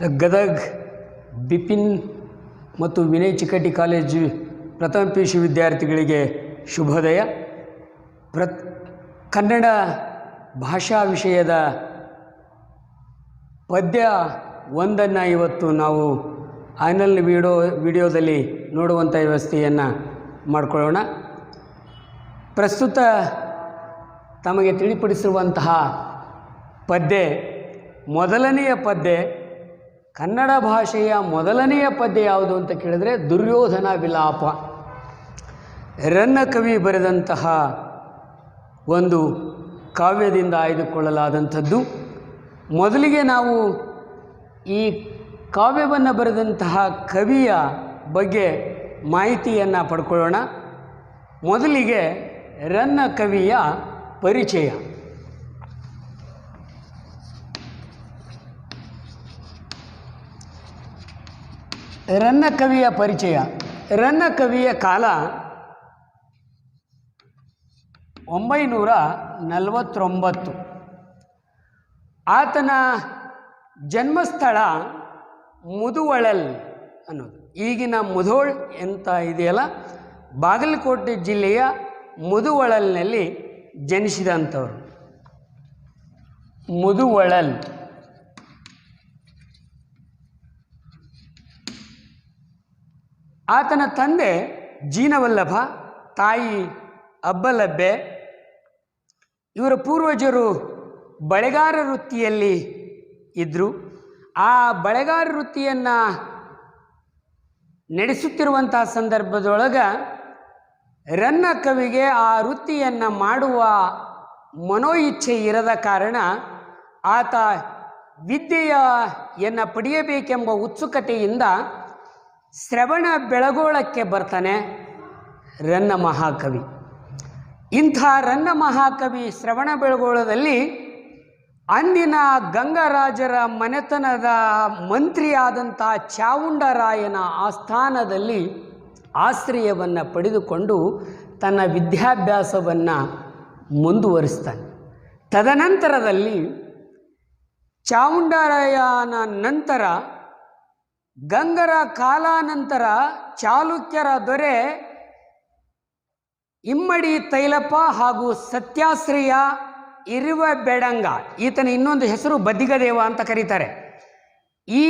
ಗದಗ ಬಿಪಿನ್ ಮತ್ತು ವಿನಯ್ ಚಿಕ್ಕಟ್ಟಿ ಕಾಲೇಜು ಪ್ರಥಮ PUC ವಿದ್ಯಾರ್ಥಿಗಳಿಗೆ ಶುಭೋದಯ. ಕನ್ನಡ ಭಾಷಾ ವಿಷಯದ ಪದ್ಯ ಒಂದನ್ನು ಇವತ್ತು ನಾವು ಆನ್ಲೈನ್ ವಿಡಿಯೋದಲ್ಲಿ ನೋಡುವಂಥ ವ್ಯವಸ್ಥೆಯನ್ನು ಮಾಡಿಕೊಳ್ಳೋಣ. ಪ್ರಸ್ತುತ ತಮಗೆ ತಿಳಿಪಡಿಸಿರುವಂತಹ ಪದ್ಯ ಮೊದಲನೆಯ ಪದ್ಯ, ಕನ್ನಡ ಭಾಷೆಯ ಮೊದಲನೆಯ ಪದ್ಯ ಯಾವುದು ಅಂತ ಕೇಳಿದರೆ ದುರ್ಯೋಧನ ವಿಲಾಪ. ರನ್ನ ಕವಿ ಬರೆದಂತಹ ಒಂದು ಕಾವ್ಯದಿಂದ ಆಯ್ದುಕೊಳ್ಳಲಾದಂಥದ್ದು. ಮೊದಲಿಗೆ ನಾವು ಈ ಕಾವ್ಯವನ್ನು ಬರೆದಂತಹ ಕವಿಯ ಬಗ್ಗೆ ಮಾಹಿತಿಯನ್ನು ಪಡ್ಕೊಳ್ಳೋಣ. ಮೊದಲಿಗೆ ರನ್ನ ಕವಿಯ ಪರಿಚಯ. ರನ್ನ ಕವಿಯ ಪರಿಚಯ. ರನ್ನ ಕವಿಯ ಕಾಲ 949. ಆತನ ಜನ್ಮಸ್ಥಳ ಮುದುವಳಲ್ ಅನ್ನೋದು, ಈಗಿನ ಮುಧೋಳ್ ಅಂತ ಇದೆಯಲ್ಲ, ಬಾಗಲಕೋಟೆ ಜಿಲ್ಲೆಯ ಮುದುವಳಲ್ನಲ್ಲಿ ಜನಿಸಿದಂಥವ್ರು. ಮುದುವಳಲ್. ಆತನ ತಂದೆ ಜೀನವಲ್ಲಭ, ತಾಯಿ ಅಬ್ಬಲಬ್ಬೆ. ಇವರ ಪೂರ್ವಜರು ಬಳೆಗಾರ ವೃತ್ತಿಯಲ್ಲಿ ಇದ್ದರು. ಆ ಬಳೆಗಾರ ವೃತ್ತಿಯನ್ನು ನಡೆಸುತ್ತಿರುವಂತಹ ಸಂದರ್ಭದೊಳಗೆ ರನ್ನ ಕವಿಗೆ ಆ ವೃತ್ತಿಯನ್ನು ಮಾಡುವ ಮನೋಇಚ್ಛೆ ಇರದ ಕಾರಣ ಆತ ವಿದ್ಯೆಯನ್ನು ಪಡೆಯಬೇಕೆಂಬ ಉತ್ಸುಕತೆಯಿಂದ ಶ್ರವಣ ಬೆಳಗೋಳಕ್ಕೆ ಬರ್ತಾನೆ ರನ್ನ ಮಹಾಕವಿ. ಇಂಥ ರನ್ನ ಮಹಾಕವಿ ಶ್ರವಣ ಬೆಳಗೋಳದಲ್ಲಿ ಅಂದಿನ ಗಂಗರಾಜರ ಮನೆತನದ ಮಂತ್ರಿಯಾದಂಥ ಚಾವುಂಡರಾಯನ ಆಸ್ಥಾನದಲ್ಲಿ ಆಶ್ರಯವನ್ನು ಪಡೆದುಕೊಂಡು ತನ್ನ ವಿದ್ಯಾಭ್ಯಾಸವನ್ನು ಮುಂದುವರಿಸ್ತಾನೆ. ತದನಂತರದಲ್ಲಿ ಚಾವುಂಡರಾಯನ ನಂತರ ಗಂಗರ ಕಾಲಾನಂತರ ಚಾಲುಕ್ಯರ ದೊರೆ ಇಮ್ಮಡಿ ತೈಲಪ್ಪ ಹಾಗೂ ಸತ್ಯಾಶ್ರಯ ಇರುವ ಬೆಡಂಗ, ಈತನ ಇನ್ನೊಂದು ಹೆಸರು ಬದ್ದಿಗದೇವ ಅಂತ ಕರೀತಾರೆ, ಈ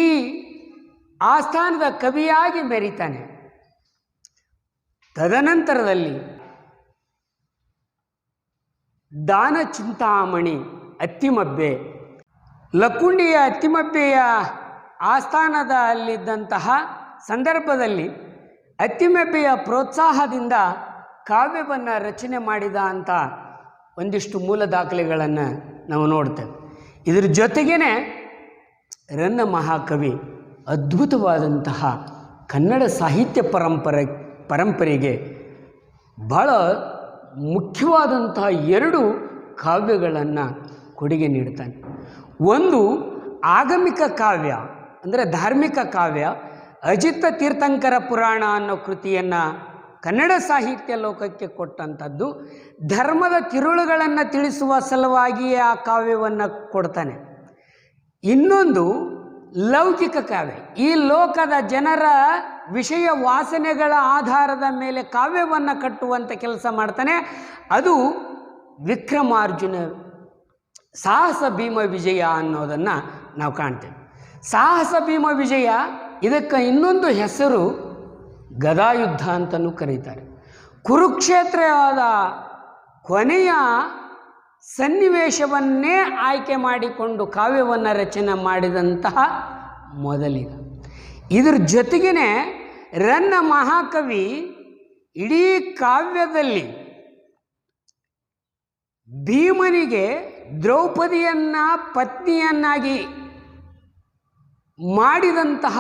ಆಸ್ಥಾನದ ಕವಿಯಾಗಿ ಮೆರೀತಾನೆ. ತದನಂತರದಲ್ಲಿ ದಾನ ಚಿಂತಾಮಣಿ ಅತ್ತಿಮಬ್ಬೆ, ಲಕ್ಕುಂಡಿಯ ಅತ್ತಿಮಬ್ಬೆಯ ಆಸ್ಥಾನದಲ್ಲಿದ್ದಂತಹ ಸಂದರ್ಭದಲ್ಲಿ ಅತ್ತಿಮಬ್ಬೆಯ ಪ್ರೋತ್ಸಾಹದಿಂದ ಕಾವ್ಯವನ್ನು ರಚನೆ ಮಾಡಿದ ಅಂತ ಒಂದಿಷ್ಟು ಮೂಲ ದಾಖಲೆಗಳನ್ನು ನಾವು ನೋಡ್ತೇವೆ. ಇದರ ಜೊತೆಗೇ ರನ್ನ ಮಹಾಕವಿ ಅದ್ಭುತವಾದಂತಹ ಕನ್ನಡ ಸಾಹಿತ್ಯ ಪರಂಪರೆಗೆ ಬಹಳ ಮುಖ್ಯವಾದಂತಹ 2 ಕಾವ್ಯಗಳನ್ನು ಕೊಡುಗೆ ನೀಡ್ತಾನೆ. ಒಂದು ಆಗಮಿಕ ಕಾವ್ಯ, ಅಂದರೆ ಧಾರ್ಮಿಕ ಕಾವ್ಯ, ಅಜಿತ ತೀರ್ಥಂಕರ ಪುರಾಣ ಅನ್ನೋ ಕೃತಿಯನ್ನು ಕನ್ನಡ ಸಾಹಿತ್ಯ ಲೋಕಕ್ಕೆ ಕೊಟ್ಟಂಥದ್ದು. ಧರ್ಮದ ತಿರುಳುಗಳನ್ನು ತಿಳಿಸುವ ಸಲುವಾಗಿಯೇ ಆ ಕಾವ್ಯವನ್ನು ಕೊಡ್ತಾನೆ. ಇನ್ನೊಂದು ಲೌಕಿಕ ಕಾವ್ಯ, ಈ ಲೋಕದ ಜನರ ವಿಷಯ ವಾಸನೆಗಳ ಆಧಾರದ ಮೇಲೆ ಕಾವ್ಯವನ್ನು ಕಟ್ಟುವಂಥ ಕೆಲಸ ಮಾಡ್ತಾನೆ. ಅದು ವಿಕ್ರಮಾರ್ಜುನ ಸಾಹಸ ಭೀಮ ವಿಜಯ ಅನ್ನೋದನ್ನು ನಾವು ಕಾಣ್ತೇವೆ. ಸಾಹಸ ಭೀಮ ವಿಜಯ, ಇದಕ್ಕೆ ಇನ್ನೊಂದು ಹೆಸರು ಗದಾಯುದ್ಧ ಅಂತಲೂ ಕರೀತಾರೆ. ಕುರುಕ್ಷೇತ್ರದ ಕೊನೆಯ ಸನ್ನಿವೇಶವನ್ನೇ ಆಯ್ಕೆ ಮಾಡಿಕೊಂಡು ಕಾವ್ಯವನ್ನು ರಚನೆ ಮಾಡಿದಂತಹ ಮೊದಲಿಗ. ಇದ್ರ ಜೊತೆಗೇ ರನ್ನ ಮಹಾಕವಿ ಇಡೀ ಕಾವ್ಯದಲ್ಲಿ ಭೀಮನಿಗೆ ದ್ರೌಪದಿಯನ್ನು ಪತ್ನಿಯನ್ನಾಗಿ ಮಾಡಿದಂತಹ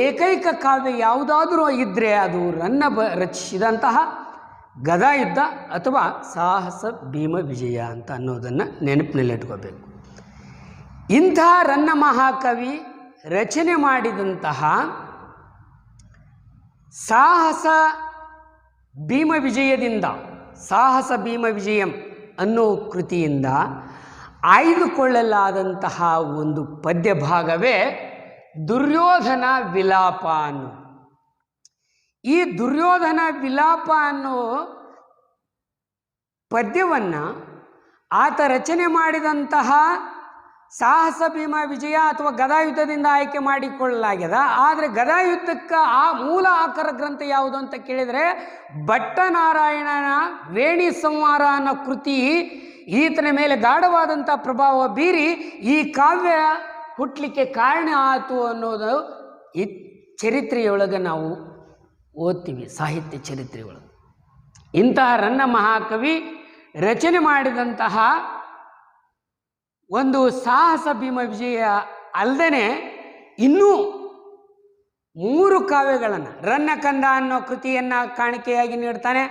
ಏಕೈಕ ಕಾವ್ಯ ಯಾವುದಾದ್ರೂ ಇದ್ದರೆ ಅದು ರನ್ನ ರಚಿಸಿದಂತಹ ಗದಾಯುದ್ಧ ಅಥವಾ ಸಾಹಸ ಭೀಮ ವಿಜಯ ಅಂತ ಅನ್ನೋದನ್ನು ನೆನಪಿನಲ್ಲಿಟ್ಕೋಬೇಕು. ಇಂಥ ರನ್ನ ಮಹಾಕವಿ ರಚನೆ ಮಾಡಿದಂತಹ ಸಾಹಸ ಭೀಮ ವಿಜಯದಿಂದ, ಸಾಹಸ ಭೀಮ ವಿಜಯಂ ಅನ್ನೋ ಕೃತಿಯಿಂದ ಆಯ್ದುಕೊಳ್ಳಲಾದಂತಹ ಒಂದು ಪದ್ಯ ಭಾಗವೇ ದುರ್ಯೋಧನ ವಿಲಾಪ ಅನ್ನೋ ಈ ದುರ್ಯೋಧನ ವಿಲಾಪ ಅನ್ನೋ ಪದ್ಯವನ್ನು ಆತ ರಚನೆ ಮಾಡಿದಂತಹ ಸಾಹಸ ಭೀಮ ವಿಜಯ ಅಥವಾ ಗದಾಯುದ್ಧದಿಂದ ಆಯ್ಕೆ ಮಾಡಿಕೊಳ್ಳಲಾಗ್ಯದ. ಆದರೆ ಗದಾಯುದ್ಧಕ್ಕೆ ಆ ಮೂಲ ಆಕರ ಗ್ರಂಥ ಯಾವುದು ಅಂತ ಕೇಳಿದರೆ ಭಟ್ಟನಾರಾಯಣನ ವೇಣಿ ಸಂಹಾರ ಅನ್ನೋ ಕೃತಿ ಈತನ ಮೇಲೆ ಗಾಢವಾದಂಥ ಪ್ರಭಾವ ಬೀರಿ ಈ ಕಾವ್ಯ ಹುಟ್ಟಲಿಕ್ಕೆ ಕಾರಣ ಆಯಿತು ಅನ್ನೋದು ಈ ಚರಿತ್ರೆಯೊಳಗೆ ನಾವು ಓದ್ತೀವಿ, ಸಾಹಿತ್ಯ ಚರಿತ್ರೆಯೊಳಗೆ. ಇಂತಹ ರನ್ನ ಮಹಾಕವಿ ರಚನೆ ಮಾಡಿದಂತಹ ಒಂದು ಸಾಹಸ ಭೀಮ ವಿಜಯ ಅಲ್ಲದೆ ಇನ್ನೂ 3 ಕಾವ್ಯಗಳನ್ನು ರನ್ನಕಂದ ಅನ್ನೋ ಕೃತಿಯನ್ನು ಕಾಣಿಕೆಯಾಗಿ ನೀಡ್ತಾನೆ.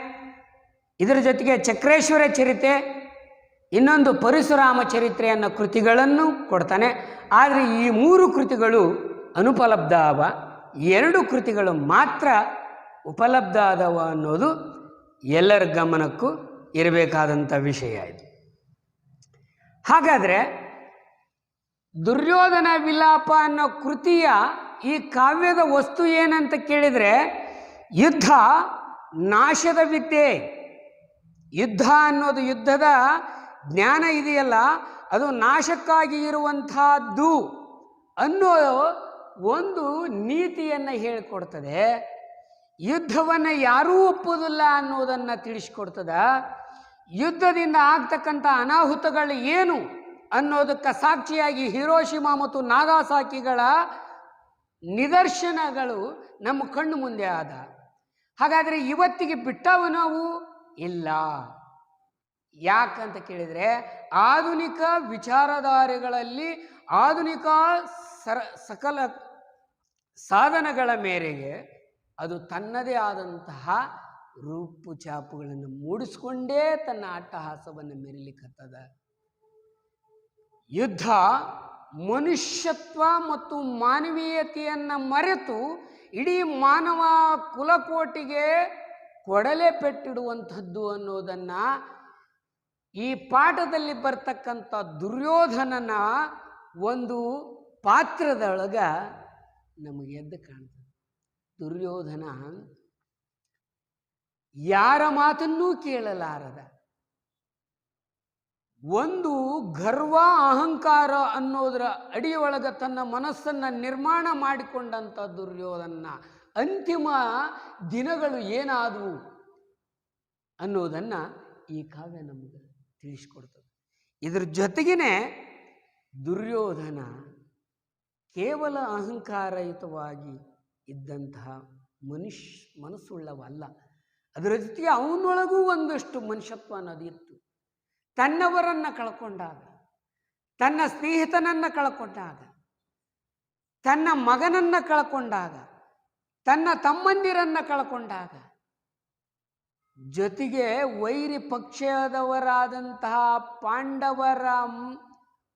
ಇದರ ಜೊತೆಗೆ ಚಕ್ರೇಶ್ವರ ಚರಿತೆ, ಇನ್ನೊಂದು ಪರಶುರಾಮ ಚರಿತ್ರೆ ಅನ್ನೋ ಕೃತಿಗಳನ್ನು ಕೊಡ್ತಾನೆ. ಆದರೆ ಈ 3 ಕೃತಿಗಳು ಅನುಪಲಬ್ಧ ಅವ, 2 ಕೃತಿಗಳು ಮಾತ್ರ ಉಪಲಬ್ಧ ಆದವ ಅನ್ನೋದು ಎಲ್ಲರ ಗಮನಕ್ಕೂ ಇರಬೇಕಾದಂಥ ವಿಷಯ ಇದು. ಹಾಗಾದರೆ ದುರ್ಯೋಧನ ವಿಲಾಪ ಅನ್ನೋ ಕೃತಿಯ ಈ ಕಾವ್ಯದ ವಸ್ತು ಏನಂತ ಕೇಳಿದರೆ ಯುದ್ಧ ನಾಶದ ವಿದ್ಯೆ. ಯುದ್ಧ ಅನ್ನೋದು, ಯುದ್ಧದ ಜ್ಞಾನ ಇದೆಯಲ್ಲ, ಅದು ನಾಶಕ್ಕಾಗಿ ಇರುವಂತಹದ್ದು ಅನ್ನೋ ಒಂದು ನೀತಿಯನ್ನು ಹೇಳಿಕೊಡ್ತದೆ. ಯುದ್ಧವನ್ನು ಯಾರೂ ಒಪ್ಪುವುದಿಲ್ಲ ಅನ್ನೋದನ್ನು ತಿಳಿಸ್ಕೊಡ್ತದ. ಯುದ್ಧದಿಂದ ಆಗ್ತಕ್ಕಂಥ ಅನಾಹುತಗಳು ಏನು ಅನ್ನೋದಕ್ಕೆ ಸಾಕ್ಷಿಯಾಗಿ ಹಿರೋಶಿಮಾ ಮತ್ತು ನಾಗಾಸಾಕಿಗಳ ನಿದರ್ಶನಗಳು ನಮ್ಮ ಕಣ್ಣು ಮುಂದೆ ಆದ. ಹಾಗಾದರೆ ಇವತ್ತಿಗೆ ಬಿಟ್ಟವ ನಾವು ಇಲ್ಲ. ಯಾಕಂತ ಕೇಳಿದರೆ ಆಧುನಿಕ ವಿಚಾರಧಾರೆಗಳಲ್ಲಿ ಆಧುನಿಕ ಸಕಲ ಸಾಧನಗಳ ಮೇರೆಗೆ ಅದು ತನ್ನದೇ ಆದಂತಹ ರೂಪು ಚಾಪುಗಳನ್ನು ಮೂಡಿಸ್ಕೊಂಡೇ ತನ್ನ ಅಟ್ಟಹಾಸವನ್ನು ಮೆರಿಲಿಕ್ಕತ್ತದ. ಯುದ್ಧ ಮನುಷ್ಯತ್ವ ಮತ್ತು ಮಾನವೀಯತೆಯನ್ನು ಮರೆತು ಇಡೀ ಮಾನವ ಕುಲಕೋಟಿಗೆ ಕೊಡಲೆ ಪೆಟ್ಟಿಡುವಂಥದ್ದು ಅನ್ನೋದನ್ನು ಈ ಪಾಠದಲ್ಲಿ ಬರ್ತಕ್ಕಂಥ ದುರ್ಯೋಧನನ ಒಂದು ಪಾತ್ರದೊಳಗೆ ನಮಗೆ ಎದ್ದು ಕಾಣ್ತದೆ. ದುರ್ಯೋಧನ ಯಾರ ಮಾತನ್ನೂ ಕೇಳಲಾರದ, ಒಂದು ಗರ್ವ ಅಹಂಕಾರ ಅನ್ನೋದರ ಅಡಿಯೊಳಗೆ ತನ್ನ ಮನಸ್ಸನ್ನು ನಿರ್ಮಾಣ ಮಾಡಿಕೊಂಡಂಥ ದುರ್ಯೋಧನ ಅಂತಿಮ ದಿನಗಳು ಏನಾದವು ಅನ್ನೋದನ್ನು ಈ ಕಾವ್ಯ ನಮಗೆ ತಿಳಿಸ್ಕೊಡ್ತದೆ. ಇದ್ರ ಜೊತೆಗೇ ದುರ್ಯೋಧನ ಕೇವಲ ಅಹಂಕಾರಯುತವಾಗಿ ಇದ್ದಂತಹ ಮನಸ್ಸುಳ್ಳವಲ್ಲ. ಅದರ ಜೊತೆಗೆ ಅವನೊಳಗೂ ಒಂದಷ್ಟು ಮನುಷ್ಯತ್ವ ಅನ್ನೋದು ಇತ್ತು. ತನ್ನವರನ್ನು ಕಳ್ಕೊಂಡಾಗ, ತನ್ನ ಸ್ನೇಹಿತನನ್ನು ಕಳ್ಕೊಂಡಾಗ, ತನ್ನ ಮಗನನ್ನು ಕಳ್ಕೊಂಡಾಗ, ತನ್ನ ತಮ್ಮಂದಿರನ್ನು ಕಳ್ಕೊಂಡಾಗ, ಜೊತೆಗೆ ವೈರಿ ಪಕ್ಷದವರಾದಂತಹ ಪಾಂಡವರ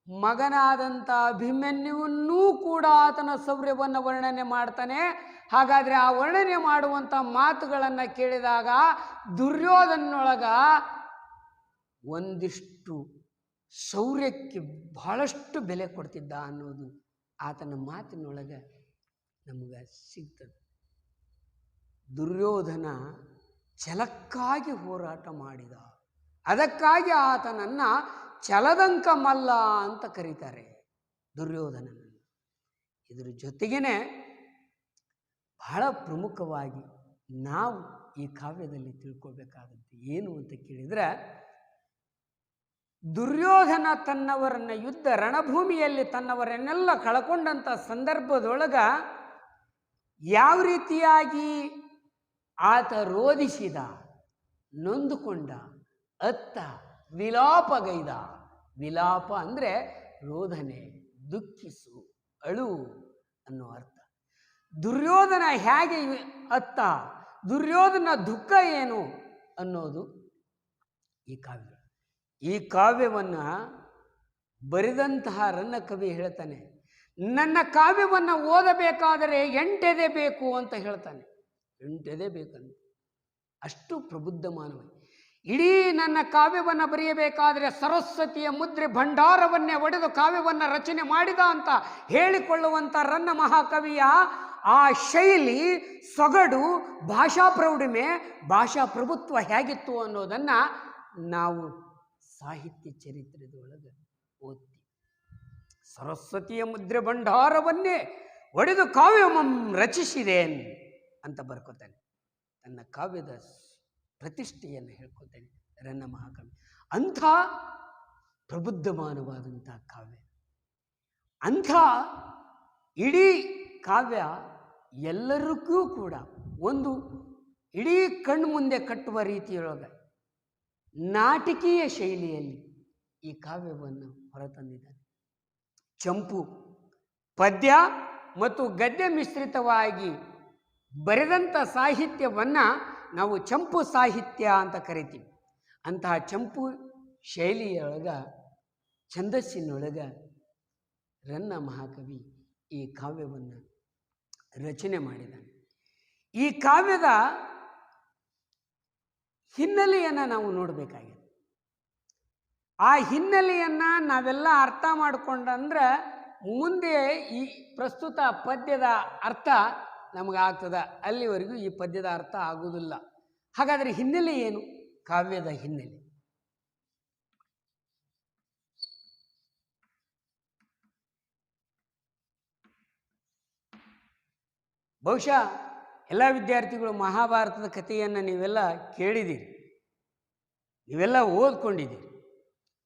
ಮಗನಾದಂಥ ಅಭಿಮನ್ಯುವನ್ನೂ ಕೂಡ ಆತನ ಶೌರ್ಯವನ್ನು ವರ್ಣನೆ ಮಾಡ್ತಾನೆ. ಹಾಗಾದರೆ ಆ ವರ್ಣನೆ ಮಾಡುವಂಥ ಮಾತುಗಳನ್ನು ಕೇಳಿದಾಗ ದುರ್ಯೋಧನೊಳಗ ಒಂದಿಷ್ಟು ಶೌರ್ಯಕ್ಕೆ ಬಹಳಷ್ಟು ಬೆಲೆ ಕೊಡ್ತಿದ್ದ ಅನ್ನೋದು ಆತನ ಮಾತಿನೊಳಗೆ ನಮಗೆ ಸಿಗ್ತದೆ. ದುರ್ಯೋಧನ ಛಲಕ್ಕಾಗಿ ಹೋರಾಟ ಮಾಡಿದ, ಅದಕ್ಕಾಗಿ ಆತನನ್ನು ಛಲದಂಕ ಮಲ್ಲ ಅಂತ ಕರೀತಾರೆ ದುರ್ಯೋಧನನನ್ನು. ಇದರ ಜೊತೆಗೇ ಬಹಳ ಪ್ರಮುಖವಾಗಿ ನಾವು ಈ ಕಾವ್ಯದಲ್ಲಿ ತಿಳ್ಕೊಳ್ಬೇಕಾದದ್ದು ಏನು ಅಂತ ಕೇಳಿದರೆ, ದುರ್ಯೋಧನ ತನ್ನವರನ್ನು ಯುದ್ಧ ರಣಭೂಮಿಯಲ್ಲಿ ತನ್ನವರನ್ನೆಲ್ಲ ಕಳ್ಕೊಂಡಂಥ ಸಂದರ್ಭದೊಳಗೆ ಯಾವ ರೀತಿಯಾಗಿ ಆತ ರೋಧಿಸಿದ, ನೊಂದುಕೊಂಡ, ಅತ್ತ ವಿಲಾಪಗೈದ. ವಿಲಾಪ ಅಂದರೆ ರೋಧನೆ, ದುಃಖಿಸು, ಅಳು ಅನ್ನೋ ಅರ್ಥ. ದುರ್ಯೋಧನ ಹೇಗೆ ಅತ್ತ, ದುರ್ಯೋಧನ ದುಃಖ ಏನು ಅನ್ನೋದು ಈ ಕಾವ್ಯ. ಈ ಕಾವ್ಯವನ್ನು ಬರೆದಂತಹ ರನ್ನ ಕವಿ ಹೇಳ್ತಾನೆ, ನನ್ನ ಕಾವ್ಯವನ್ನು ಓದಬೇಕಾದರೆ 8 ಎದೆ ಬೇಕು ಅಂತ ಹೇಳ್ತಾನೆ. 8 ಎದೆ ಬೇಕಂತ, ಅಷ್ಟು ಪ್ರಬುದ್ಧ ಮಾನವ. ಇಡೀ ನನ್ನ ಕಾವ್ಯವನ್ನು ಬರೆಯಬೇಕಾದರೆ ಸರಸ್ವತಿಯ ಮುದ್ರೆ ಭಂಡಾರವನ್ನೇ ಒಡೆದು ಕಾವ್ಯವನ್ನು ರಚನೆ ಮಾಡಿದ ಅಂತ ಹೇಳಿಕೊಳ್ಳುವಂಥ ರನ್ನ ಮಹಾಕವಿಯ ಆ ಶೈಲಿ, ಸೊಗಡು, ಭಾಷಾ ಪ್ರೌಢಿಮೆ, ಭಾಷಾ ಪ್ರಭುತ್ವ ಹೇಗಿತ್ತು ಅನ್ನೋದನ್ನು ನಾವು ಸಾಹಿತ್ಯ ಚರಿತ್ರೆದೊಳಗೆ ಓದ್ತೀವಿ. ಸರಸ್ವತಿಯ ಮುದ್ರೆ ಭಂಡಾರವನ್ನೇ ಒಡೆದು ಕಾವ್ಯಮಂ ರಚಿಸಿದೇನ್ ಅಂತ ಬರ್ಕೋತಾನೆ. ತನ್ನ ಕಾವ್ಯದ ಪ್ರತಿಷ್ಠೆಯನ್ನು ಹೇಳ್ಕೊತಾನೆ ರನ್ನ ಮಹಾಕವಿ. ಅಂಥ ಪ್ರಬುದ್ಧಮಾನವಾದಂಥ ಕಾವ್ಯ, ಅಂಥ ಇಡೀ ಕಾವ್ಯ ಎಲ್ಲರಿಗೂ ಕೂಡ ಒಂದು ಇಡೀ ಕಣ್ಣು ಮುಂದೆ ಕಟ್ಟುವ ರೀತಿಯೊಳಗೆ ನಾಟಕೀಯ ಶೈಲಿಯಲ್ಲಿ ಈ ಕಾವ್ಯವನ್ನು ಹೊರತಂದಿದ್ದಾನೆ. ಚಂಪು ಪದ್ಯ ಮತ್ತು ಗದ್ಯ ಮಿಶ್ರಿತವಾಗಿ ಬರೆದಂಥ ಸಾಹಿತ್ಯವನ್ನು ನಾವು ಚಂಪು ಸಾಹಿತ್ಯ ಅಂತ ಕರಿತೀವಿ. ಅಂತಹ ಚಂಪು ಶೈಲಿಯೊಳಗೆ, ಛಂದಸ್ಸಿನೊಳಗೆ ರನ್ನ ಮಹಾಕವಿ ಈ ಕಾವ್ಯವನ್ನು ರಚನೆ ಮಾಡಿದ್ದಾನೆ. ಈ ಕಾವ್ಯದ ಹಿನ್ನೆಲೆಯನ್ನು ನಾವು ನೋಡಬೇಕಾಗಿದೆ. ಆ ಹಿನ್ನೆಲೆಯನ್ನು ನಾವೆಲ್ಲ ಅರ್ಥ ಮಾಡಿಕೊಂಡ್ರೆ ಮುಂದೆ ಈ ಪ್ರಸ್ತುತ ಪದ್ಯದ ಅರ್ಥ ನಮಗಾಗ್ತದೆ. ಅಲ್ಲಿವರೆಗೂ ಈ ಪದ್ಯದ ಅರ್ಥ ಆಗುವುದಿಲ್ಲ. ಹಾಗಾದರೆ ಹಿನ್ನೆಲೆ ಏನು? ಕಾವ್ಯದ ಹಿನ್ನೆಲೆ ಬಹುಶಃ ಎಲ್ಲ ವಿದ್ಯಾರ್ಥಿಗಳು ಮಹಾಭಾರತದ ಕಥೆಯನ್ನು ನೀವೆಲ್ಲ ಕೇಳಿದ್ದೀರಿ, ನೀವೆಲ್ಲ ಓದ್ಕೊಂಡಿದ್ದೀರಿ.